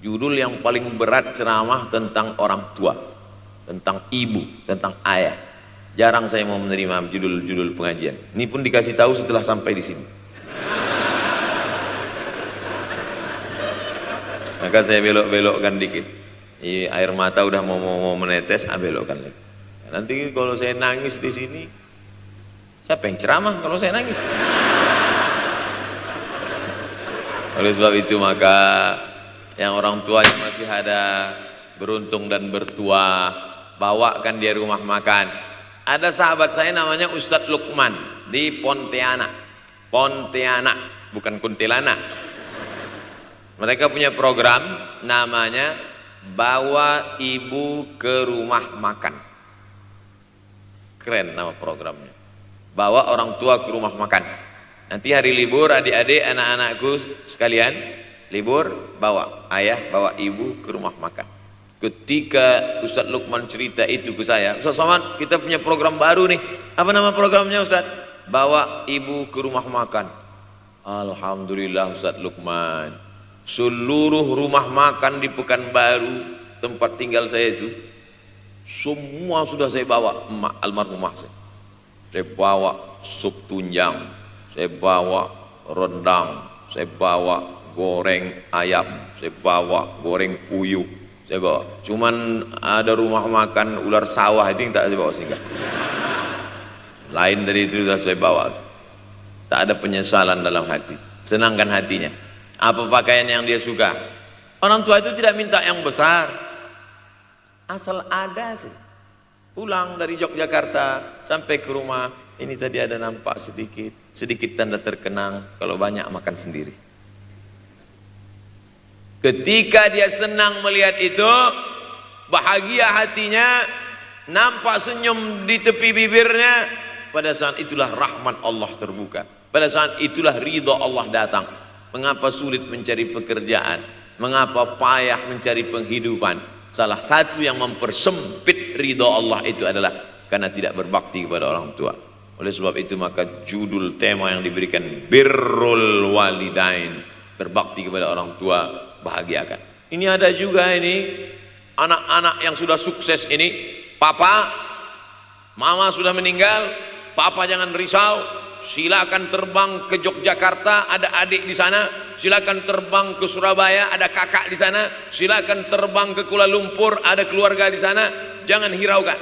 Judul yang paling berat ceramah tentang orang tua, tentang ibu, tentang ayah. Jarang saya mau menerima judul-judul pengajian. Ini pun dikasih tahu setelah sampai di sini. Maka saya belok-belokkan dikit. Air mata udah mau menetes, belokkan lagi. Nanti kalau saya nangis di sini, siapa yang ceramah kalau saya nangis? Oleh sebab itu maka yang orang tua yang masih ada, beruntung dan bertua, bawakan dia rumah makan. Ada sahabat saya namanya Ustadz Lukman di Pontianak, bukan Kuntilanak. Mereka punya program namanya Bawa Ibu ke Rumah Makan. Keren nama programnya. Bawa orang tua ke rumah makan. Nanti hari libur adik-adik anak-anakku sekalian libur, bawa ayah, bawa ibu ke rumah makan. Ketika Ustadz Lukman cerita itu ke saya, Ustadz Somad, kita punya program baru nih. Apa nama programnya Ustadz? Bawa ibu ke rumah makan. Alhamdulillah Ustadz Lukman, seluruh rumah makan di Pekanbaru tempat tinggal saya itu, semua sudah saya bawa almarhumah saya. Saya bawa sup tunjang, saya bawa rendang, saya bawa goreng ayam, saya bawa goreng puyuh, saya bawa. Cuman ada rumah makan ular sawah itu yang tak saya bawa singgah. Lain dari itu sudah saya bawa. Tak ada penyesalan dalam hati. Senangkan hatinya. Apa pakaian yang dia suka? Orang tua itu tidak minta yang besar, asal ada saja. Pulang dari Yogyakarta sampai ke rumah, ini tadi ada nampak sedikit tanda terkenang. Kalau banyak makan sendiri. Ketika dia senang melihat itu, bahagia hatinya, nampak senyum di tepi bibirnya, pada saat itulah rahmat Allah terbuka. Pada saat itulah ridha Allah datang. Mengapa sulit mencari pekerjaan? Mengapa payah mencari penghidupan? Salah satu yang mempersempit ridha Allah itu adalah karena tidak berbakti kepada orang tua. Oleh sebab itu maka judul tema yang diberikan birrul walidain, berbakti kepada orang tua, bahagiakan. Ini ada juga ini anak-anak yang sudah sukses ini, papa, mama sudah meninggal, papa jangan risau, silakan terbang ke Yogyakarta, ada adik di sana, silakan terbang ke Surabaya, ada kakak di sana, silakan terbang ke Kuala Lumpur, ada keluarga di sana, jangan hiraukan.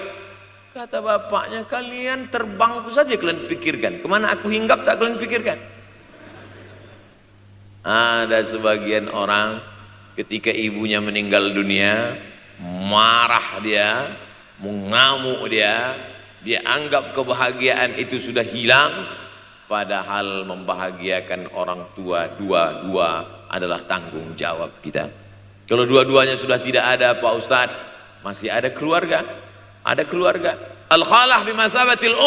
Kata bapaknya, kalian terbangku saja kalian pikirkan, kemana aku hinggap tak kalian pikirkan. Ada sebagian orang ketika ibunya meninggal dunia, marah dia, mengamuk dia anggap kebahagiaan itu sudah hilang. Padahal membahagiakan orang tua dua-dua adalah tanggung jawab kita. Kalau dua-duanya sudah tidak ada Pak Ustadz, masih ada keluarga. Ada keluarga. Al-khalah bimasabatil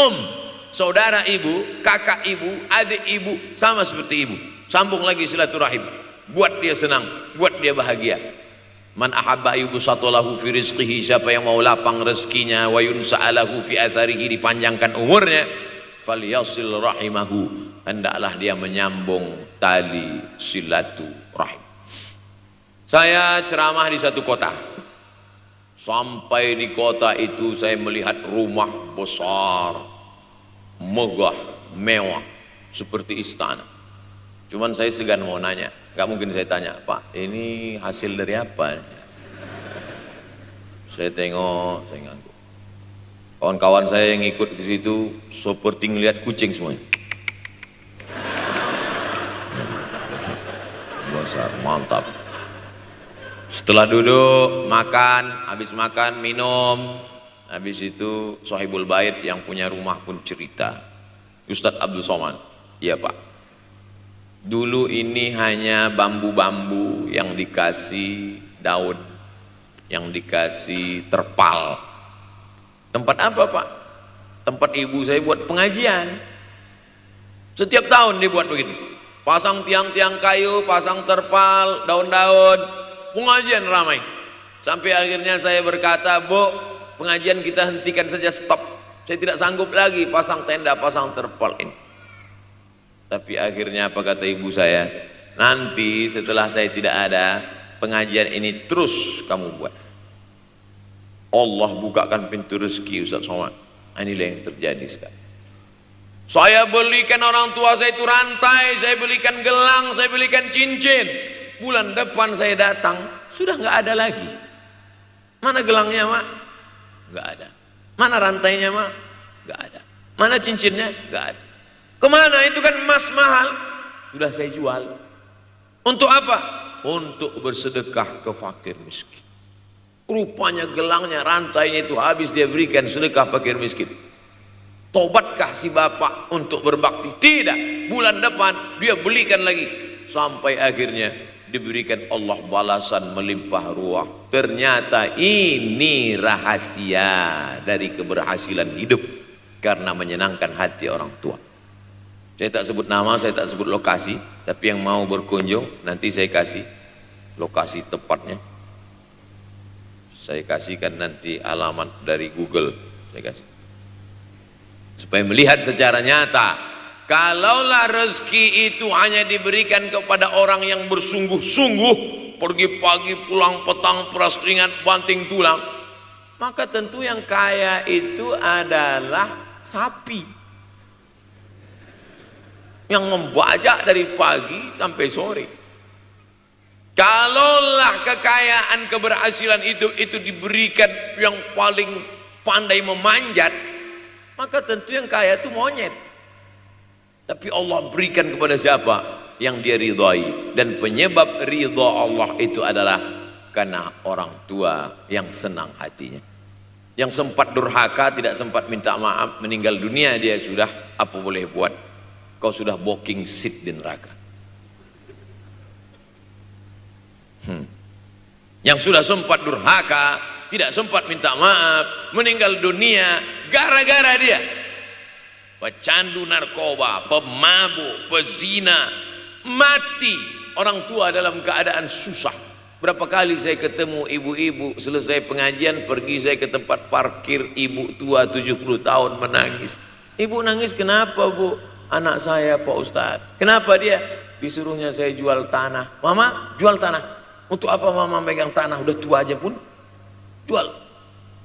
saudara ibu, kakak ibu, adik ibu, sama seperti ibu. Sambung lagi silaturahim. Buat dia senang, buat dia bahagia. Man ahabba yubsatalahu fi rizqihi, siapa yang mau lapang rezekinya, wa yunsa'alahu fi atharihi, dipanjangkan umurnya, falyasil rahimahu, hendaklah dia menyambung tali silaturahim. Saya ceramah di satu kota. Sampai di kota itu saya melihat rumah besar, megah, mewah, seperti istana. Cuman saya segan mau nanya, gak mungkin saya tanya, Pak, ini hasil dari apa? Saya tengok, saya ngangguk. Kawan-kawan saya yang ikut di situ seperti ngelihat kucing semuanya. Besar, mantap. Setelah duduk, makan, habis makan, minum, habis itu Sohibul Bait yang punya rumah pun cerita. Ustadz Abdul Somad, iya Pak. Dulu ini hanya bambu-bambu yang dikasih daun, yang dikasih terpal. Tempat apa Pak? Tempat ibu saya buat pengajian. Setiap tahun dibuat begitu. Pasang tiang-tiang kayu, pasang terpal, daun-daun, pengajian ramai. Sampai akhirnya saya berkata, Bu, pengajian kita hentikan saja, stop. Saya tidak sanggup lagi pasang tenda, pasang terpal ini. Tapi akhirnya apa kata ibu saya? Nanti setelah saya tidak ada, pengajian ini terus kamu buat. Allah bukakan pintu rezeki Ustaz Somad. Inilah yang terjadi sekarang. Saya belikan orang tua saya itu rantai, saya belikan gelang, saya belikan cincin. Bulan depan saya datang, sudah nggak ada lagi. Mana gelangnya Mak? Nggak ada. Mana rantainya Mak? Nggak ada. Mana cincinnya? Nggak ada. Kemana? Itu kan emas mahal. Sudah saya jual. Untuk apa? Untuk bersedekah ke fakir miskin. Rupanya gelangnya, rantainya itu habis dia berikan sedekah fakir miskin. Tobatkah si bapak untuk berbakti? Tidak. Bulan depan dia belikan lagi. Sampai akhirnya diberikan Allah balasan melimpah ruah. Ternyata ini rahasia dari keberhasilan hidup, karena menyenangkan hati orang tua. Saya tak sebut nama, saya tak sebut lokasi, tapi yang mau berkunjung nanti saya kasih lokasi tepatnya. Saya kasihkan nanti alamat dari Google, saya kasih. Supaya melihat secara nyata, kalaulah rezeki itu hanya diberikan kepada orang yang bersungguh-sungguh, pergi pagi pulang petang, peras keringat banting tulang, maka tentu yang kaya itu adalah sapi yang membajak dari pagi sampai sore. Kalaulah kekayaan, keberhasilan itu diberikan yang paling pandai memanjat, maka tentu yang kaya itu monyet. Tapi Allah berikan kepada siapa? Yang dia ridhai. Dan penyebab ridha Allah itu adalah karena orang tua yang senang hatinya. Yang sempat durhaka, tidak sempat minta maaf, meninggal dunia dia sudah, apa boleh buat? Kau sudah booking seat di neraka. Yang sudah sempat durhaka, tidak sempat minta maaf, meninggal dunia gara-gara dia pecandu narkoba, pemabuk, pezina, mati. Orang tua dalam keadaan susah. Berapa kali saya ketemu ibu-ibu selesai pengajian, pergi saya ke tempat parkir, ibu tua 70 tahun menangis. Ibu nangis kenapa bu? Anak saya Pak Ustadz. Kenapa dia? Disuruhnya saya jual tanah. Mama jual tanah. Untuk apa mama megang tanah? Udah tua aja pun jual.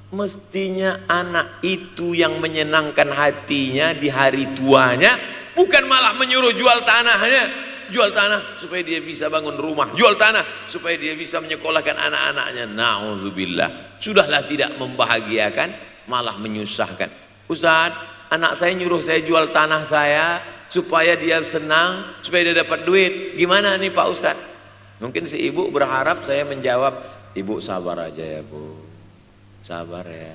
Mestinya anak itu yang menyenangkan hatinya di hari tuanya, bukan malah menyuruh jual tanahnya. Jual tanah supaya dia bisa bangun rumah, jual tanah supaya dia bisa menyekolahkan anak-anaknya. Na'udzubillah. Sudahlah tidak membahagiakan, malah menyusahkan. Ustadz, anak saya nyuruh saya jual tanah saya supaya dia senang, supaya dia dapat duit. Gimana nih Pak Ustadz? Mungkin si ibu berharap saya menjawab, ibu sabar aja ya bu, sabar ya.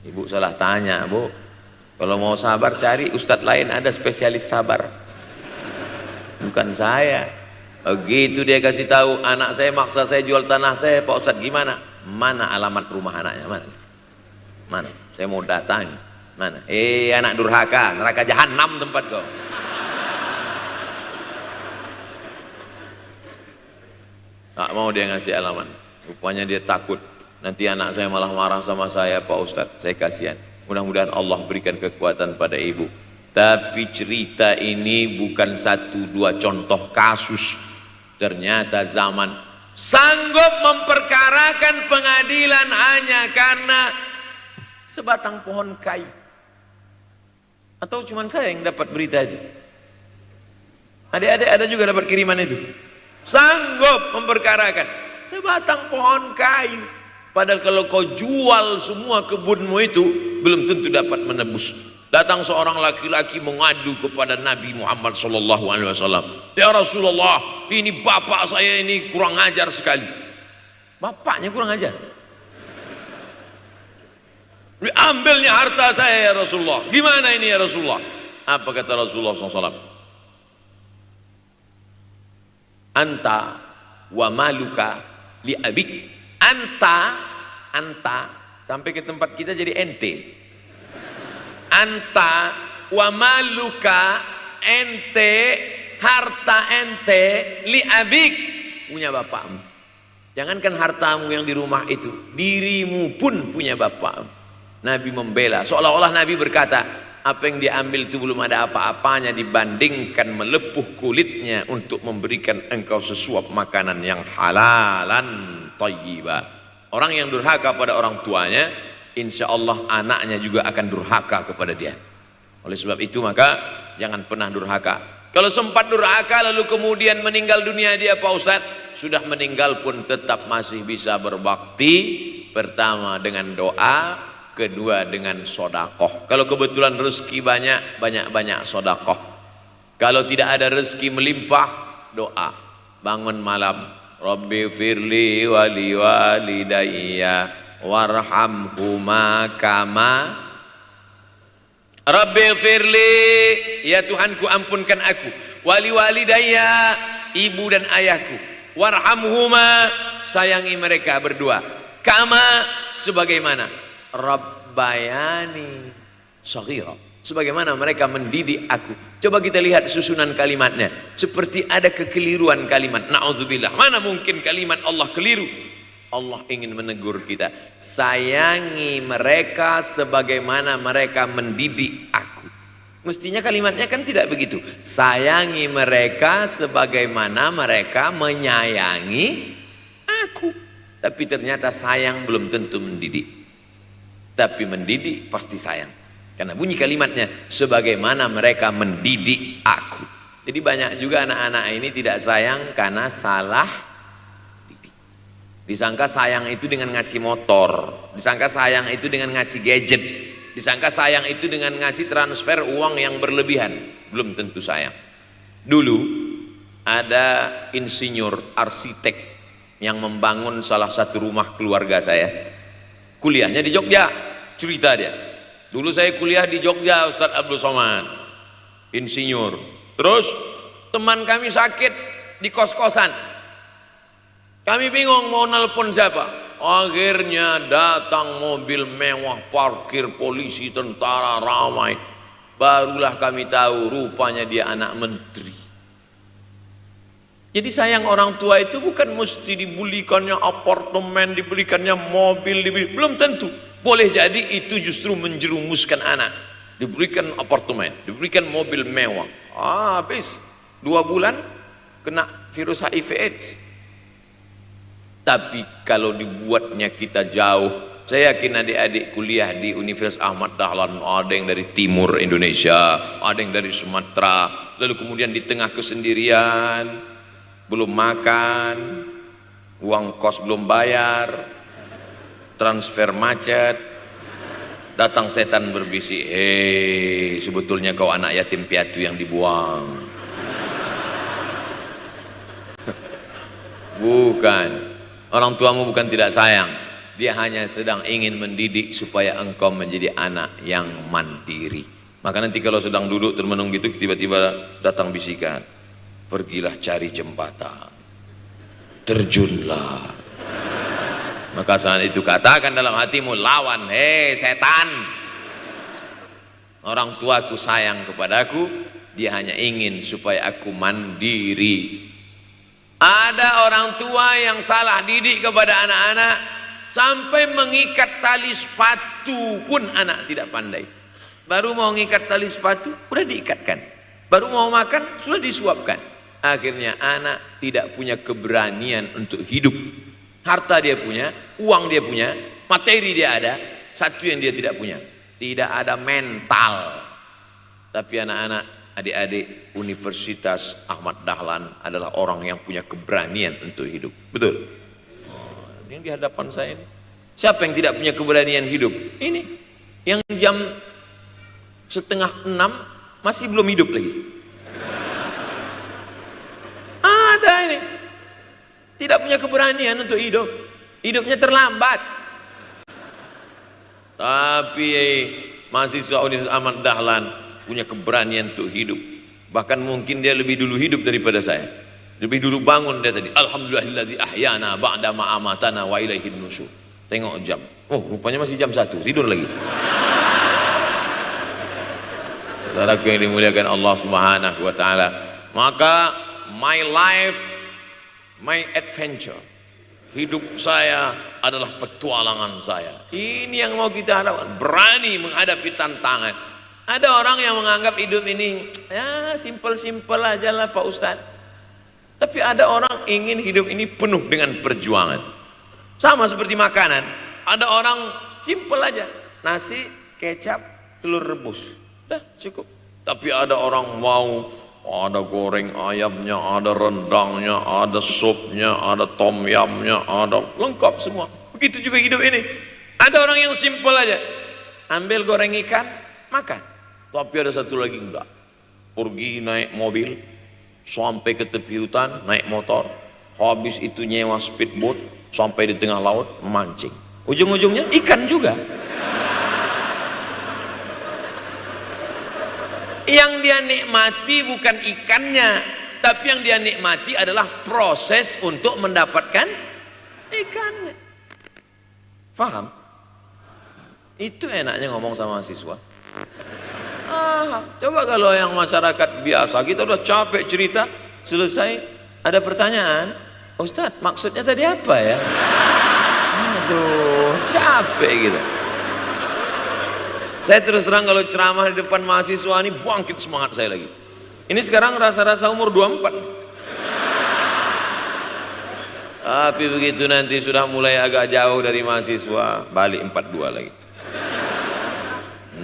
Ibu salah tanya bu, kalau mau sabar cari ustadz lain, ada spesialis sabar, bukan saya. Begitu dia kasih tahu, anak saya maksa saya jual tanah saya, Pak Ustadz gimana? Mana alamat rumah anaknya? Mana? Saya mau datang. Mana? Anak durhaka, neraka jahanam tempat kau. Tak mau dia ngasih alamat. Rupanya dia takut nanti anak saya malah marah sama saya Pak Ustadz. Saya kasihan. Mudah-mudahan Allah berikan kekuatan pada ibu. Tapi cerita ini bukan satu dua contoh kasus. Ternyata zaman sanggup memperkarakan pengadilan hanya karena sebatang pohon kayu. Atau cuma saya yang dapat berita aja? Adik-adik ada juga dapat kiriman itu? Sanggup memperkarakan sebatang pohon kayu. Padahal kalau kau jual semua kebunmu itu, belum tentu dapat menebus. Datang seorang laki-laki mengadu kepada Nabi Muhammad SAW. Ya Rasulullah, ini bapak saya ini kurang ajar sekali. Bapaknya kurang ajar? Diambilnya harta saya ya Rasulullah. Gimana ini ya Rasulullah? Apa kata Rasulullah SAW? Anta wa maluka li abik. Anta sampai ke tempat kita jadi ente. Anta wa maluka, ente, harta ente, li abik, punya bapakmu. Jangankan hartamu yang di rumah itu, dirimu pun punya bapakmu. Nabi membela, seolah-olah Nabi berkata, apa yang diambil itu belum ada apa-apanya dibandingkan melepuh kulitnya untuk memberikan engkau sesuap makanan yang halalan thayyibah. Orang yang durhaka pada orang tuanya, insya Allah anaknya juga akan durhaka kepada dia. Oleh sebab itu maka jangan pernah durhaka. Kalau sempat durhaka lalu kemudian meninggal dunia dia Pak Ustadz, sudah meninggal pun tetap masih bisa berbakti. Pertama dengan doa, kedua dengan sodakoh. Kalau kebetulan rezeki banyak sodakoh. Kalau tidak ada rezeki melimpah, doa. Bangun malam, Rabbi firli wali walidayya warhamhuma kama Rabbi firli, ya Tuhanku ampunkan aku, wali walidayya, ibu dan ayahku, warhamhuma, sayangi mereka berdua, kama, sebagaimana Rabbayani shaghira, sebagaimana mereka mendidik aku. Coba kita lihat susunan kalimatnya, seperti ada kekeliruan kalimat. Na'udzubillah, mana mungkin kalimat Allah keliru. Allah ingin menegur kita, sayangi mereka sebagaimana mereka mendidik aku. Mestinya kalimatnya kan tidak begitu, sayangi mereka sebagaimana mereka menyayangi aku. Tapi ternyata sayang belum tentu mendidik, tapi mendidik pasti sayang, karena bunyi kalimatnya sebagaimana mereka mendidik aku. Jadi banyak juga anak-anak ini tidak sayang karena salah Disangka sayang itu dengan ngasih motor, disangka sayang itu dengan ngasih gadget, disangka sayang itu dengan ngasih transfer uang yang berlebihan. Belum tentu sayang. Dulu ada insinyur arsitek yang membangun salah satu rumah keluarga saya. Kuliahnya di Jogja, cerita dia. Dulu saya kuliah di Jogja, Ustadz Abdul Somad, insinyur. Terus teman kami sakit di kos-kosan. Kami bingung mau nelpon siapa. Akhirnya datang mobil mewah, parkir polisi, tentara, ramai. Barulah kami tahu rupanya dia anak menteri. Jadi sayang orang tua itu bukan mesti dibelikannya apartemen, dibelikannya mobil, belum tentu. Boleh jadi itu justru menjerumuskan anak. Diberikan apartemen, diberikan mobil mewah. Habis 2 bulan kena virus HIV AIDS. Tapi kalau dibuatnya kita jauh, saya yakin adik-adik kuliah di Universitas Ahmad Dahlan, ada yang dari timur Indonesia, ada yang dari Sumatera, lalu kemudian di tengah kesendirian, belum makan, uang kos belum bayar, transfer macet, datang setan berbisik, hei sebetulnya kau anak yatim piatu yang dibuang. Bukan. Orang tuamu bukan tidak sayang, dia hanya sedang ingin mendidik supaya engkau menjadi anak yang mandiri. Maka nanti kalau sedang duduk termenung gitu, tiba-tiba datang bisikan, pergilah cari jembatan, terjunlah. Maka saat itu katakan dalam hatimu, lawan, hei setan. Orang tuaku sayang kepadaku, dia hanya ingin supaya aku mandiri. Ada orang tua yang salah didik kepada anak-anak sampai mengikat tali sepatu pun anak tidak pandai. Baru mau mengikat tali sepatu sudah diikatkan, baru mau makan sudah disuapkan. Akhirnya anak tidak punya keberanian untuk hidup. Harta dia punya, uang dia punya, materi dia ada, satu yang dia tidak punya, tidak ada mental. Tapi anak-anak, adik-adik Universitas Ahmad Dahlan adalah orang yang punya keberanian untuk hidup. Betul? Yang di hadapan saya ini, siapa yang tidak punya keberanian hidup? Ini yang jam 5:30 masih belum hidup lagi. Ada ini tidak punya keberanian untuk hidup, hidupnya terlambat. Tapi mahasiswa Universitas Ahmad Dahlan punya keberanian untuk hidup. Bahkan mungkin dia lebih dulu hidup daripada saya. Lebih dulu bangun dia tadi. Alhamdulillahillazi ahyana ba'da ma amatana wa ilaihin nusyur. Tengok jam. Oh, rupanya masih jam 1. Tidur lagi. Saudaraku yang dimuliakan Allah Subhanahu wa taala. Maka my life, my adventure. Hidup saya adalah petualangan saya. Ini yang mau kita harapkan. Berani menghadapi tantangan. Ada orang yang menganggap hidup ini ya simpel-simpel aja lah Pak Ustadz. Tapi ada orang ingin hidup ini penuh dengan perjuangan. Sama seperti makanan. Ada orang simpel aja, nasi, kecap, telur rebus, dah cukup. Tapi ada orang mau ada goreng ayamnya, ada rendangnya, ada supnya, ada tom yamnya, ada lengkap semua. Begitu juga hidup ini. Ada orang yang simpel aja, ambil goreng ikan, makan. Tapi ada satu lagi enggak, pergi naik mobil sampai ke tepi hutan, naik motor, habis itu nyewa speedboat sampai di tengah laut memancing, ujung-ujungnya ikan juga. Yang dia nikmati bukan ikannya, tapi yang dia nikmati adalah proses untuk mendapatkan ikannya. Paham? Itu enaknya ngomong sama mahasiswa. Coba kalau yang masyarakat biasa, kita udah capek cerita, selesai ada pertanyaan, Ustadz maksudnya tadi apa ya? Aduh, capek gitu. Saya terus terang kalau ceramah di depan mahasiswa ini bangkit semangat saya lagi. Ini sekarang rasa-rasa umur 24. Tapi begitu nanti sudah mulai agak jauh dari mahasiswa, balik 42 lagi.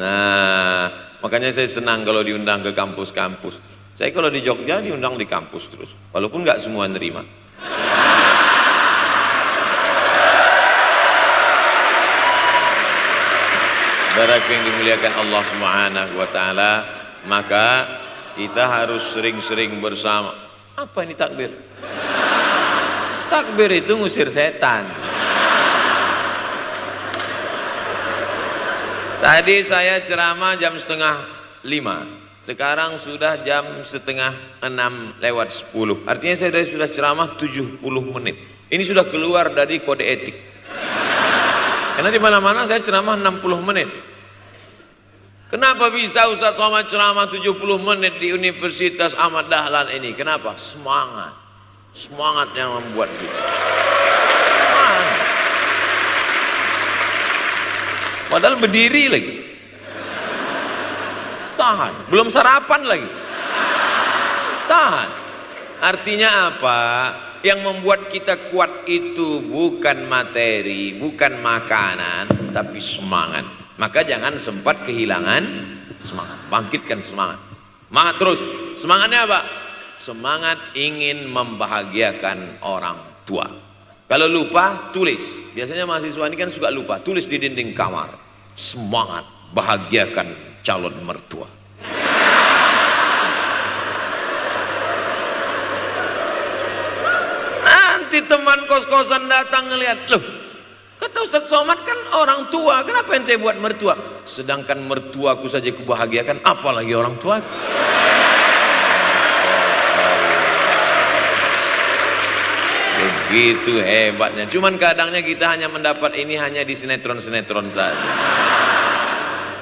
Nah, makanya saya senang kalau diundang ke kampus-kampus. Saya kalau di Jogja diundang di kampus terus, walaupun nggak semua nerima. Saudaraku yang dimuliakan Allah Subhanahu wa taala, maka kita harus sering-sering bersama. Apa ini takbir? Takbir itu ngusir setan. Tadi saya ceramah jam 4:30. Sekarang sudah jam 5:30 Artinya saya sudah ceramah 70 menit. Ini sudah keluar dari kode etik. Karena di mana-mana saya ceramah 60 menit. Kenapa bisa Ustaz Somad ceramah 70 menit di Universitas Ahmad Dahlan ini? Kenapa? Semangat. Semangat yang membuat kita. Semangat. Padahal berdiri lagi. Tahan. Belum sarapan lagi. Tahan. Artinya apa? Yang membuat kita kuat itu bukan materi, bukan makanan, tapi semangat. Maka jangan sempat kehilangan semangat. Bangkitkan semangat. Semangat terus. Semangatnya apa? Semangat ingin membahagiakan orang tua. Kalau lupa, tulis. Biasanya mahasiswa ini kan suka lupa. Tulis di dinding kamar. Semangat bahagiakan calon mertua. Nanti teman kos-kosan datang ngelihat, loh, kata Ustaz Somad kan orang tua, kenapa ente buat mertua? Sedangkan mertuaku saja kubahagiakan, apalagi orang tua. Begitu hebatnya. Cuman kadangnya kita hanya mendapat ini hanya di sinetron-sinetron saja.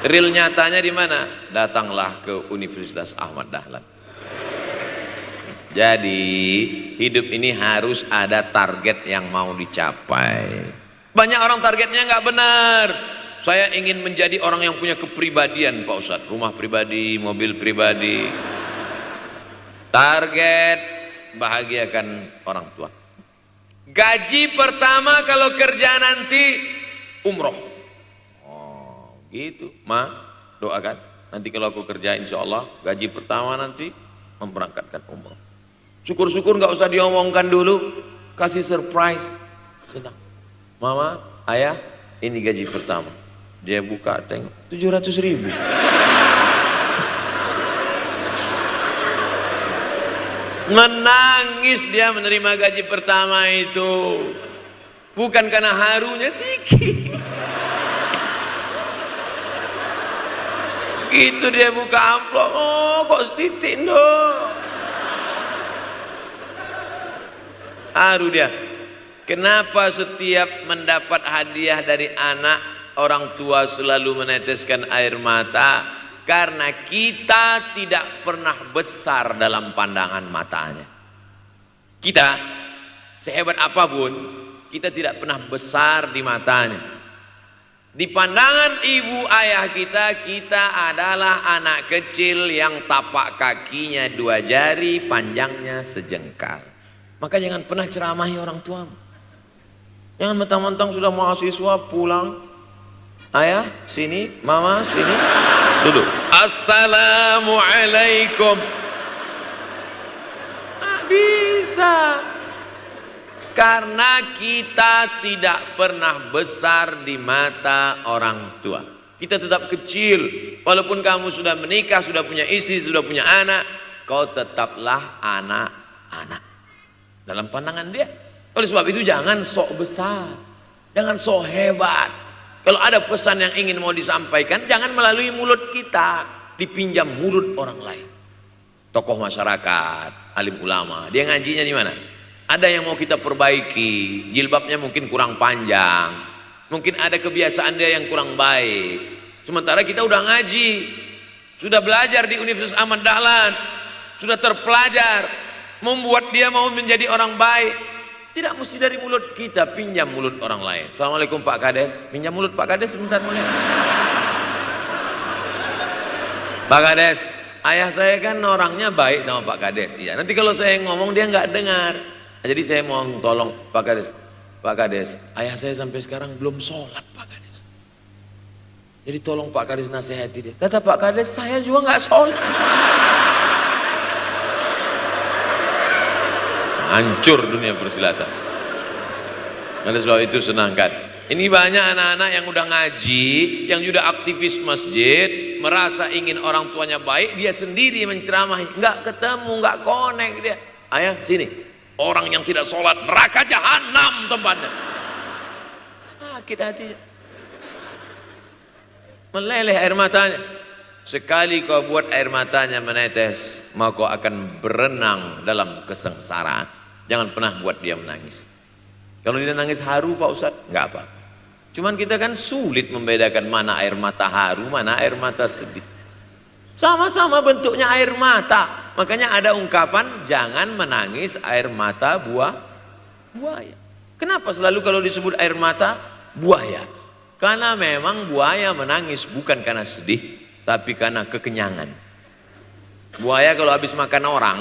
Real nyatanya di mana? Datanglah ke Universitas Ahmad Dahlan. Jadi hidup ini harus ada target yang mau dicapai. Banyak orang targetnya nggak benar. Saya ingin menjadi orang yang punya kepribadian, Pak Ustadz. Rumah pribadi, mobil pribadi. Target bahagiakan orang tua. Gaji pertama kalau kerja nanti umroh. Oh, gitu. Ma, doakan. Nanti kalau aku kerja insya Allah gaji pertama nanti memberangkatkan umroh. Syukur-syukur nggak usah diomongkan dulu, kasih surprise. Senang. Mama, ayah, ini gaji pertama. Dia buka tengok 700.000. Menangis dia menerima gaji pertama itu. Bukan karena harunya siki. Gitu dia buka amplop, oh kok setitik dong. Haru dia. Kenapa setiap mendapat hadiah dari anak, orang tua selalu meneteskan air mata? Karena kita tidak pernah besar dalam pandangan matanya. Kita sehebat apapun, kita tidak pernah besar di matanya. Di pandangan ibu ayah kita, kita adalah anak kecil yang tapak kakinya 2 jari, panjangnya sejengkal. Maka jangan pernah ceramahi orang tuamu. Jangan mentang-mentang sudah mahasiswa pulang, ayah sini, mama sini, duduk. Assalamualaikum. Bisa. Karena kita tidak pernah besar di mata orang tua. Kita tetap kecil. Walaupun kamu sudah menikah, sudah punya istri, sudah punya anak, kau tetaplah anak-anak dalam pandangan dia. Oleh sebab itu jangan sok besar, jangan sok hebat. Kalau ada pesan yang ingin mau disampaikan, jangan melalui mulut kita, dipinjam mulut orang lain. Tokoh masyarakat, alim ulama, dia ngajinya di mana? Ada yang mau kita perbaiki, jilbabnya mungkin kurang panjang, mungkin ada kebiasaan dia yang kurang baik. Sementara kita udah ngaji, sudah belajar di Universitas Ahmad Dahlan, sudah terpelajar, membuat dia mau menjadi orang baik. Tidak mesti dari mulut kita, pinjam mulut orang lain. Assalamualaikum Pak Kades, pinjam mulut Pak Kades sebentar boleh? Pak Kades, ayah saya kan orangnya baik sama Pak Kades. Iya, nanti kalau saya ngomong dia nggak dengar. Jadi saya mau tolong Pak Kades. Pak Kades, ayah saya sampai sekarang belum sholat Pak Kades. Jadi tolong Pak Kades nasihati dia. Kata Pak Kades, saya juga nggak sholat. Hancur dunia persilatan. Oleh sebab itu senangkan Ini banyak anak-anak yang udah ngaji, yang sudah aktivis masjid, merasa ingin orang tuanya baik, dia sendiri menceramahi, nggak ketemu, nggak connect dia. Ayah sini, orang yang tidak sholat neraka jahanam tempatnya. Sakit hatinya, meleleh air matanya. Sekali kau buat air matanya menetes, maka kau akan berenang dalam kesengsaraan. Jangan pernah buat dia menangis. Kalau dia nangis haru Pak Ustadz, nggak apa. Cuman kita kan sulit membedakan mana air mata haru, mana air mata sedih. Sama-sama bentuknya air mata. Makanya ada ungkapan jangan menangis air mata buaya. Kenapa selalu kalau disebut air mata buaya? Karena memang buaya menangis bukan karena sedih, tapi karena kekenyangan. Buaya kalau habis makan orang,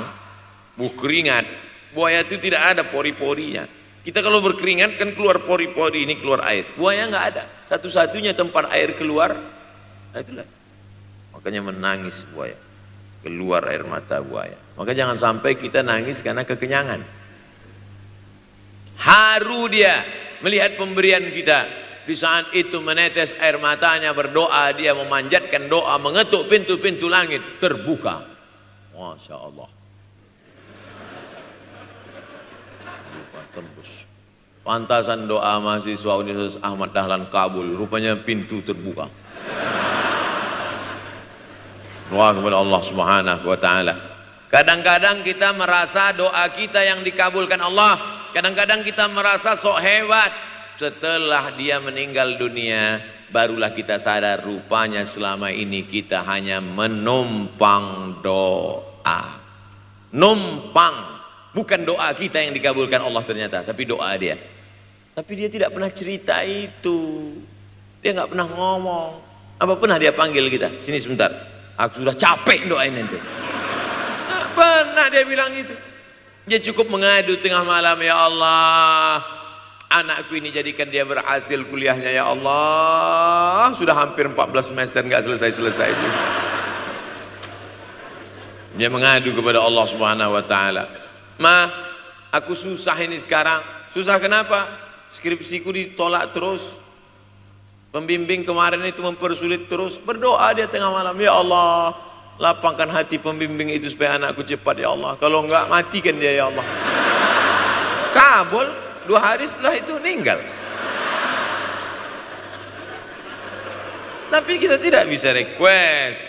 keringat, buaya itu tidak ada pori-porinya. Kita kalau berkeringat kan keluar pori-pori, ini keluar air. Buaya nggak ada. Satu-satunya tempat air keluar, nah itulah. Makanya menangis buaya. Keluar air mata buaya. Maka jangan sampai kita nangis karena kekenyangan. Haru dia melihat pemberian kita. Di saat itu menetes air matanya, berdoa, dia memanjatkan doa, mengetuk pintu-pintu langit, terbuka. Masya Allah. Tembus. Pantasan doa mahasiswa Universitas Ahmad Dahlan kabul, rupanya pintu terbuka. Doa kepada Allah Subhanahu wa taala. Kadang-kadang kita merasa doa kita yang dikabulkan Allah, kadang-kadang kita merasa sok hebat. Setelah dia meninggal dunia, barulah kita sadar rupanya selama ini kita hanya menumpang doa. Numpang. Bukan doa kita yang dikabulkan Allah ternyata, tapi doa dia. Tapi dia tidak pernah cerita itu. Dia nggak pernah ngomong. Apa pernah dia panggil kita? Sini sebentar. Aku sudah capek doain nanti. Nggak pernah dia bilang itu. Dia cukup mengadu tengah malam, ya Allah, anakku ini jadikan dia berhasil kuliahnya, ya Allah. Sudah hampir 14 semester nggak selesai-selesai itu. Dia mengadu kepada Allah Subhanahu wa taala. Ma, aku susah ini sekarang. Susah kenapa? Skripsiku ditolak terus. Pembimbing kemarin itu mempersulit terus. Berdoa dia tengah malam, ya Allah, lapangkan hati pembimbing itu supaya anakku cepat, ya Allah. Kalau enggak, matikan dia, ya Allah. Kabul, 2 hari setelah itu meninggal. Tapi kita tidak bisa request.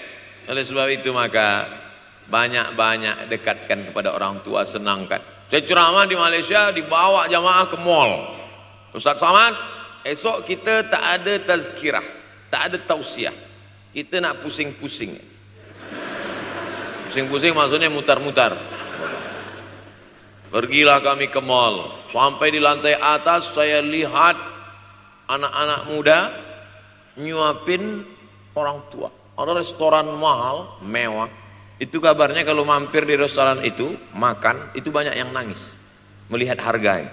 Oleh sebab itu maka banyak-banyak dekatkan kepada orang tua, senangkan. Saya ceramah di Malaysia, dibawa jamaah ke mall. Ustaz Samad, esok kita tak ada tazkirah, tak ada tausiah. Kita nak pusing-pusing. Pusing-pusing maksudnya mutar-mutar. Pergilah kami ke mall. Sampai di lantai atas saya lihat anak-anak muda nyuapin orang tua. Ada restoran mahal, mewah. Itu kabarnya kalau mampir di restoran itu, makan, itu banyak yang nangis melihat harganya.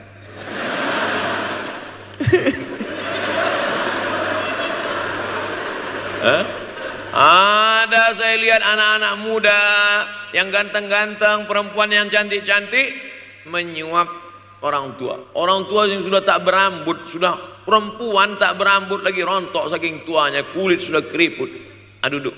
Ada saya lihat anak-anak muda yang ganteng-ganteng, perempuan yang cantik-cantik menyuap orang tua. Orang tua yang sudah tak berambut, sudah perempuan tak berambut lagi, rontok saking tuanya, kulit sudah keriput. Duduk.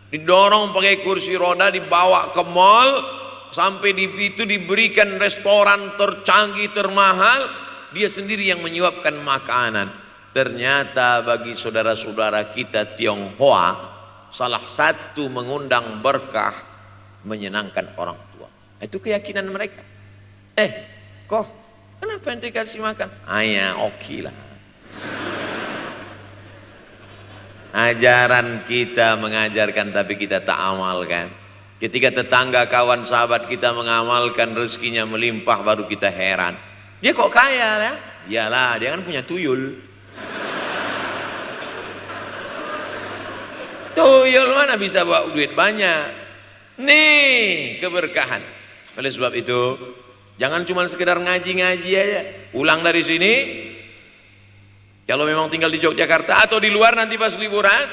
Didorong pakai kursi roda, dibawa ke mall, sampai di itu diberikan restoran tercanggih, termahal, dia sendiri yang menyuapkan makanan. Ternyata bagi saudara-saudara kita Tionghoa, salah satu mengundang berkah menyenangkan orang tua. Itu keyakinan mereka. Kok kenapa ente kasih makan? Ya oke lah. Ajaran kita mengajarkan tapi kita tak amalkan. Ketika tetangga, kawan, sahabat kita mengamalkan, rezekinya melimpah, baru kita heran. Dia kok kaya ya? Iyalah, dia kan punya tuyul. Tuyul mana bisa bawa duit banyak? Nih keberkahan. Oleh sebab itu, jangan cuma sekedar ngaji-ngaji aja. Pulang dari sini, kalau memang tinggal di Yogyakarta atau di luar nanti pas liburan,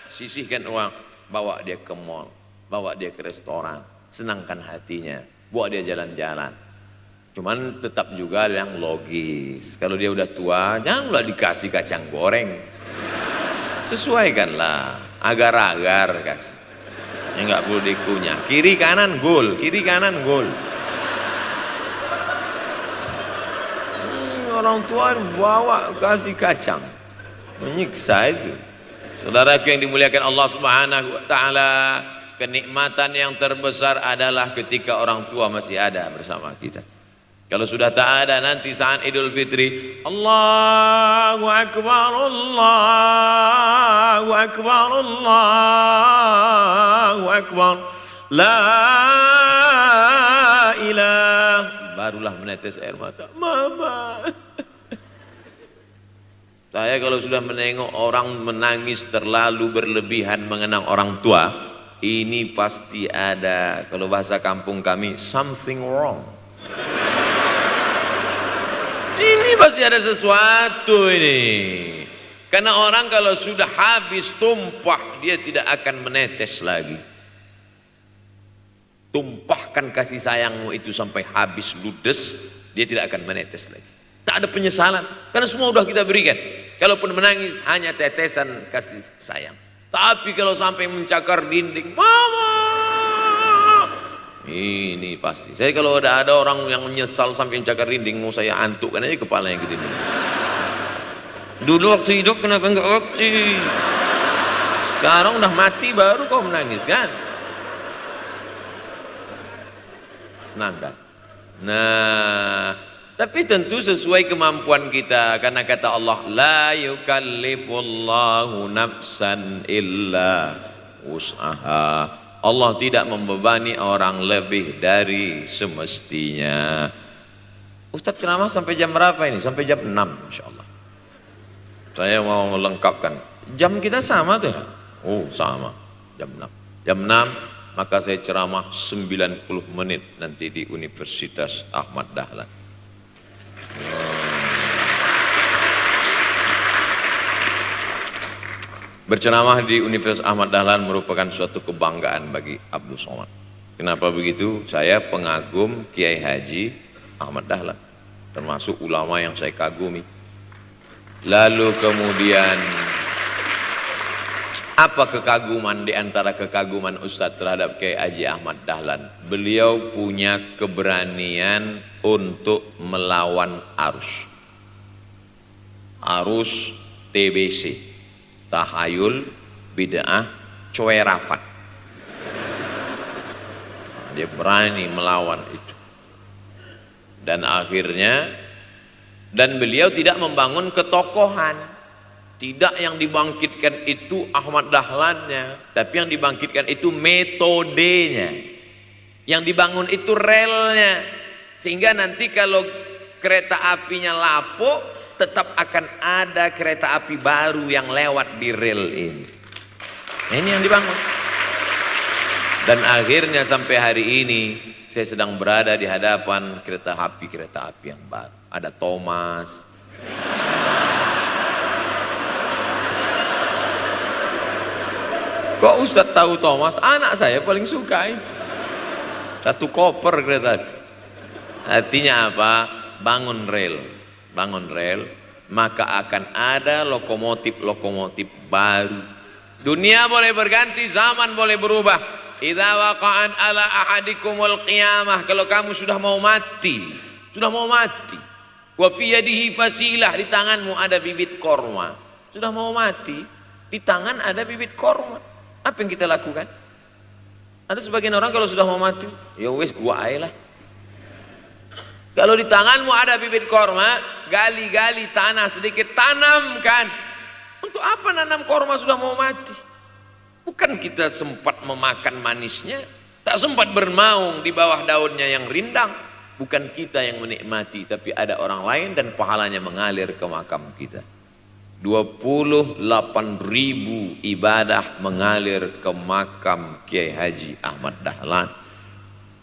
sisihkan uang, bawa dia ke mall, bawa dia ke restoran, senangkan hatinya, bawa dia jalan-jalan. Cuman tetap juga yang logis. Kalau dia udah tua, janganlah dikasih kacang goreng. Sesuaikanlah, agar-agar kasih. Yang nggak perlu dikunyah. Kiri kanan gol, kiri kanan gol. Orang tua bawa kasih kacang, menyiksa itu. Saudaraku yang dimuliakan Allah Subhanahu wa taala, kenikmatan yang terbesar adalah ketika orang tua masih ada bersama kita. Kalau sudah tak ada, nanti saat Idul Fitri, Allahu Akbar, Allahu Akbar, Allahu Akbar, la ilah, barulah menetes air mata. Mama. Saya kalau sudah menengok orang menangis terlalu berlebihan mengenang orang tua, ini pasti ada, kalau bahasa kampung kami, something wrong. Ini pasti ada sesuatu ini. Karena orang kalau sudah habis tumpah, dia tidak akan menetes lagi. Tumpahkan kasih sayangmu itu sampai habis ludes, dia tidak akan menetes lagi. Tak ada penyesalan, karena semua sudah kita berikan. Kalaupun menangis hanya tetesan kasih sayang. Tapi kalau sampai mencakar dinding, mama, ini pasti. Saya kalau ada orang yang menyesal sampai mencakar dinding, mau saya antukkan aja kepalanya ke dinding. Dulu waktu hidup kenapa enggak waktu? Sekarang udah mati baru kau menangis kan? Senang kan? Nah, tapi tentu sesuai kemampuan kita, karena kata Allah, la yukallifullahu nafsan illa wus'aha. Allah tidak membebani orang lebih dari semestinya. Ustaz ceramah sampai jam berapa ini? Sampai jam 6 insyaallah. Saya mau melengkapkan. Jam kita sama tuh. Oh, sama. Jam 6. Jam 6 maka saya ceramah 90 menit nanti di Universitas Ahmad Dahlan. Berceramah di Universitas Ahmad Dahlan merupakan suatu kebanggaan bagi Abdul Somad. Kenapa begitu? Saya pengagum Kiai Haji Ahmad Dahlan, termasuk ulama yang saya kagumi. Lalu kemudian apa kekaguman di antara kekaguman Ustadz terhadap Kiai Haji Ahmad Dahlan? Beliau punya keberanian untuk melawan arus TBC, tahayul, bid'ah, coerafat. Dia berani melawan itu. Dan akhirnya, dan beliau tidak membangun ketokohan. Tidak yang dibangkitkan itu Ahmad Dahlannya, tapi yang dibangkitkan itu metodenya. Yang dibangun itu relnya. Sehingga nanti kalau kereta apinya lapuk, tetap akan ada kereta api baru yang lewat di rel ini. Ini yang dibangun. Dan akhirnya sampai hari ini saya sedang berada di hadapan kereta api yang baru. Ada Thomas. Kok Ustadz tahu Thomas? Anak saya paling suka itu. Satu koper kereta api. Artinya apa? Bangun rel, maka akan ada lokomotif baru. Dunia boleh berganti, zaman boleh berubah. Idza waqa'an ala ahadikumul qiyamah, kalau kamu sudah mau mati, wa fi yadihi fasilah, di tanganmu ada bibit korma. Sudah mau mati, di tangan ada bibit korma. Apa yang kita lakukan? Ada sebagian orang kalau sudah mau mati, ya wes gua aja lah. Kalau di tanganmu ada bibit korma, gali-gali tanah sedikit, tanamkan. Untuk apa nanam korma sudah mau mati? Bukan kita sempat memakan manisnya, tak sempat bermaung di bawah daunnya yang rindang. Bukan kita yang menikmati, tapi ada orang lain dan pahalanya mengalir ke makam kita. 28.000 ibadah mengalir ke makam Kiai Haji Ahmad Dahlan.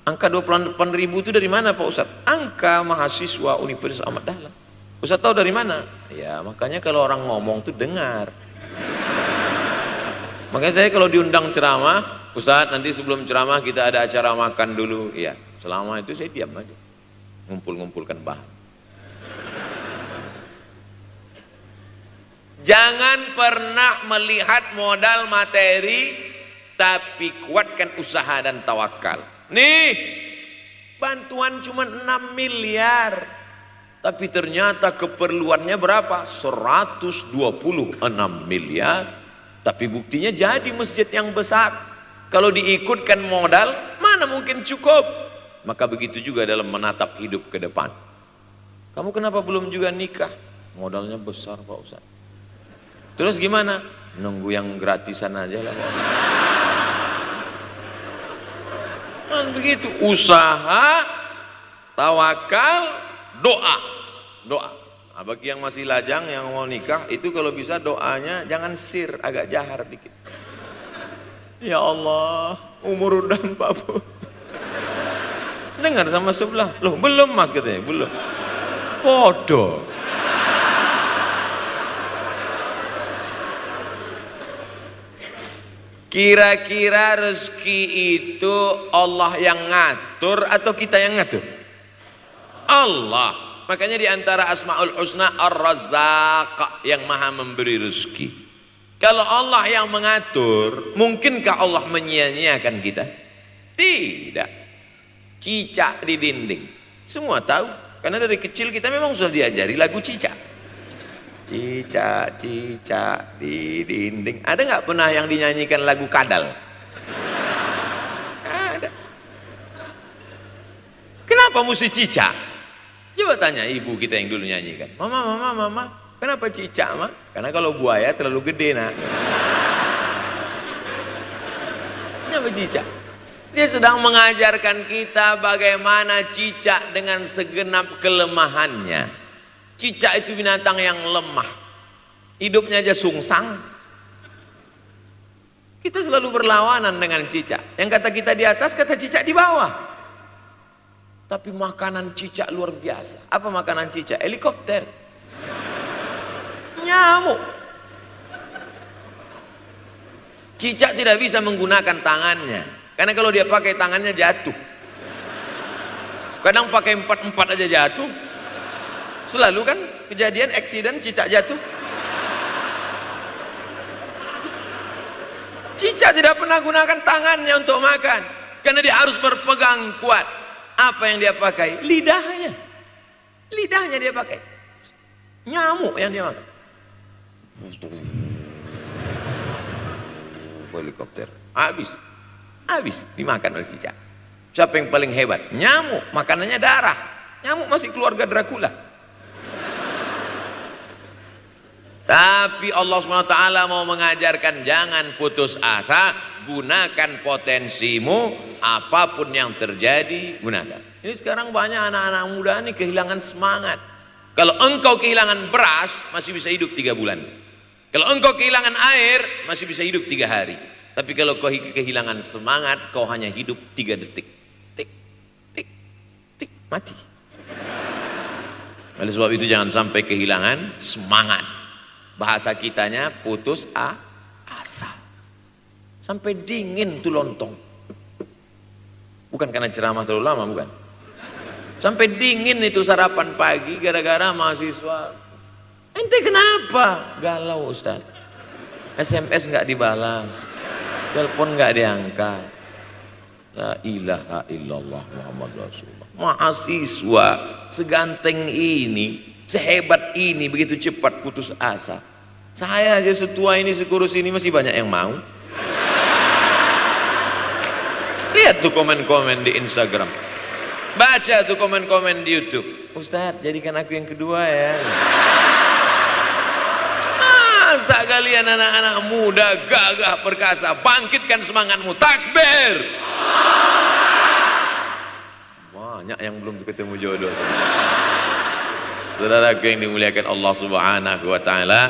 Angka 28.000 itu dari mana Pak Ustadz? Angka mahasiswa Universitas Ahmad Dahlan. Ustadz tahu dari mana? Ya makanya kalau orang ngomong tuh dengar. Makanya saya kalau diundang ceramah, Ustadz nanti sebelum ceramah kita ada acara makan dulu. Iya, selama itu saya diam aja. ngumpul-ngumpulkan bahan. Jangan pernah melihat modal materi, tapi kuatkan usaha dan tawakal. Nih, bantuan cuma 6 miliar, tapi ternyata keperluannya berapa? 126 miliar. Tapi buktinya jadi masjid yang besar. Kalau diikutkan modal, mana mungkin cukup? Maka begitu juga dalam menatap hidup ke depan. Kamu kenapa belum juga nikah? Modalnya besar Pak Ustaz. Terus gimana? Nunggu yang gratisan aja lah. Dan begitu, usaha, tawakal, doa. Nah, bagi yang masih lajang, yang mau nikah, itu kalau bisa doanya jangan sir, agak jahar dikit. Ya Allah, umur udah 40. Dengar sama sebelah, loh belum mas katanya, belum. Bodoh. Kira-kira rezeki itu Allah yang ngatur atau kita yang ngatur? Allah. Makanya di antara Asmaul Husna Ar-Razzaq, yang maha memberi rezeki. Kalau Allah yang mengatur, mungkinkah Allah menyia-nyiakan kita? Tidak. Cicak di dinding, semua tahu, karena dari kecil kita memang sudah diajari lagu cicak. Cicak di dinding. Ada nggak pernah yang dinyanyikan lagu kadal? Ada. Kenapa mesti cicak? Coba tanya ibu kita yang dulu nyanyikan. Mama, kenapa cicak, Ma? Karena kalau buaya terlalu gede, nak. Kenapa cicak? Dia sedang mengajarkan kita bagaimana cicak dengan segenap kelemahannya. Cicak itu binatang yang lemah, hidupnya aja sungsang. Kita selalu berlawanan dengan cicak. Yang kata kita di atas, kata cicak di bawah. Tapi makanan cicak luar biasa. Apa makanan cicak? Helikopter, nyamuk. Cicak tidak bisa menggunakan tangannya, karena kalau dia pakai tangannya jatuh. Kadang pakai 4-4 aja jatuh. Selalu kan kejadian eksiden cicak jatuh. Cicak tidak pernah gunakan tangannya untuk makan, karena dia harus berpegang kuat. Apa yang dia pakai? Lidahnya. Lidahnya dia pakai. Nyamuk yang dia makan. Helikopter. Habis dimakan oleh cicak. Siapa yang paling hebat? Nyamuk. Makanannya darah. Nyamuk masih keluarga Dracula. Tapi Allah SWT mau mengajarkan jangan putus asa, gunakan potensimu, apapun yang terjadi gunakan. Ini sekarang banyak anak-anak muda nih kehilangan semangat. Kalau engkau kehilangan beras masih bisa hidup 3 bulan. Kalau engkau kehilangan air masih bisa hidup 3 hari. Tapi kalau kau kehilangan semangat, kau hanya hidup 3 detik. Tik, tik, tik, mati. Oleh sebab itu jangan sampai kehilangan semangat. Bahasa kitanya putus asa. Sampai dingin tuh lontong. Bukan karena ceramah terlalu lama, bukan. Sampai dingin itu sarapan pagi gara-gara mahasiswa. Ente kenapa? Galau Ustaz. SMS nggak dibalas, telepon nggak diangkat. La ilaha illallah Muhammad Rasulullah. Mahasiswa seganteng ini, sehebat ini, begitu cepat putus asa. Saya aja setua ini, sekurus ini masih banyak yang mau. Lihat tuh komen-komen di Instagram, baca tuh komen-komen di YouTube. Ustadz, jadikan aku yang kedua ya. Masa kalian anak-anak muda gagah perkasa, bangkitkan semangatmu, takbir. Banyak yang belum ketemu jodoh. Saudaraku yang dimuliakan Allah Subhanahu wa taala,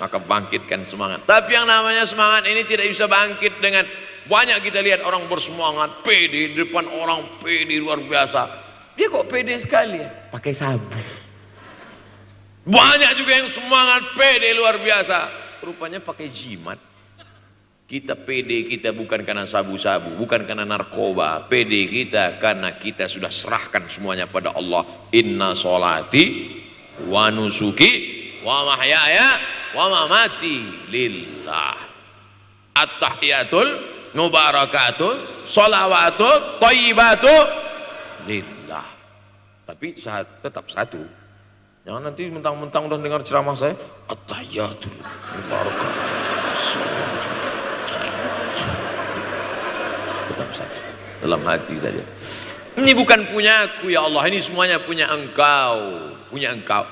maka bangkitkan semangat. Tapi yang namanya semangat ini tidak bisa bangkit dengan banyak. Kita lihat orang bersemangat, pede di depan orang, pede luar biasa. Dia kok pede sekali ya? Pakai sabun. Banyak juga yang semangat, pede luar biasa, rupanya pakai jimat. Kita pede kita bukan karena sabu-sabu, bukan karena narkoba. Pede kita karena kita sudah serahkan semuanya pada Allah. Inna sholati wa nusuki wa mahyaya wa mamati lillah. At-tahiyatul mubarakatul sholawatu thayyibatu lillah. Tapi tetap satu. Jangan nanti mentang-mentang udah dengar ceramah saya, at-tahiyatul mubarakatul sholawatu. Tetap satu dalam hati saja. Ini bukan punya aku ya Allah, ini semuanya punya Engkau, punya Engkau.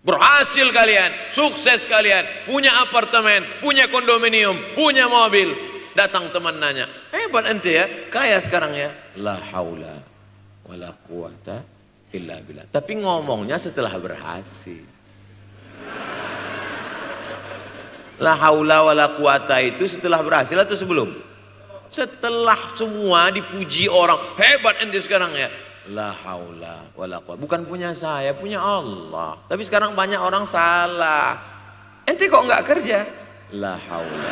Berhasil kalian, sukses kalian, punya apartemen, punya kondominium, punya mobil. Datang teman nanya, hebat ente ya, kaya sekarang ya. La haula wala quwata illa billah. Tapi ngomongnya setelah berhasil. La haula wala quwata itu setelah berhasil atau sebelum? Setelah semua dipuji orang, hebat ente sekarang ya. La haula wala quwwata. Bukan punya saya, punya Allah. Tapi sekarang banyak orang salah. Ente kok enggak kerja? La haula.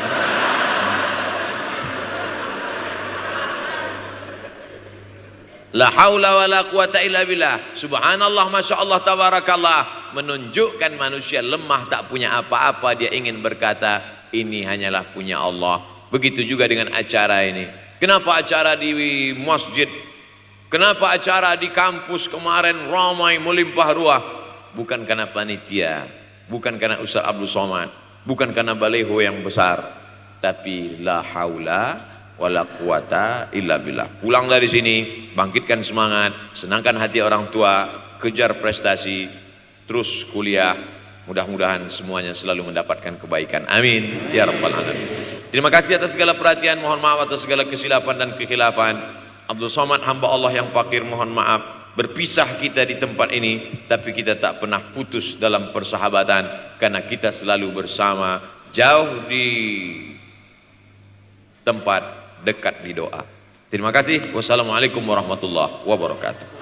La haula wala quwwata illa billah. Subhanallah, masya Allah, tabarakallah. Menunjukkan manusia lemah, tak punya apa-apa. Dia ingin berkata, ini hanyalah punya Allah. Begitu juga dengan acara ini. Kenapa acara di masjid? Kenapa acara di kampus kemarin ramai melimpah ruah? Bukan karena panitia, bukan karena Ustaz Abdul Somad, bukan karena baleho yang besar, tapi la haula wala quwata illa billah. Pulang dari sini, bangkitkan semangat, senangkan hati orang tua, kejar prestasi, terus kuliah. Mudah-mudahan semuanya selalu mendapatkan kebaikan. Amin ya rabbal alamin. Terima kasih atas segala perhatian, mohon maaf atas segala kesilapan dan kekhilafan. Abdul Somad, hamba Allah yang fakir, mohon maaf. Berpisah kita di tempat ini, tapi kita tak pernah putus dalam persahabatan, karena kita selalu bersama, jauh di tempat, dekat di doa. Terima kasih. Wassalamualaikum warahmatullahi wabarakatuh.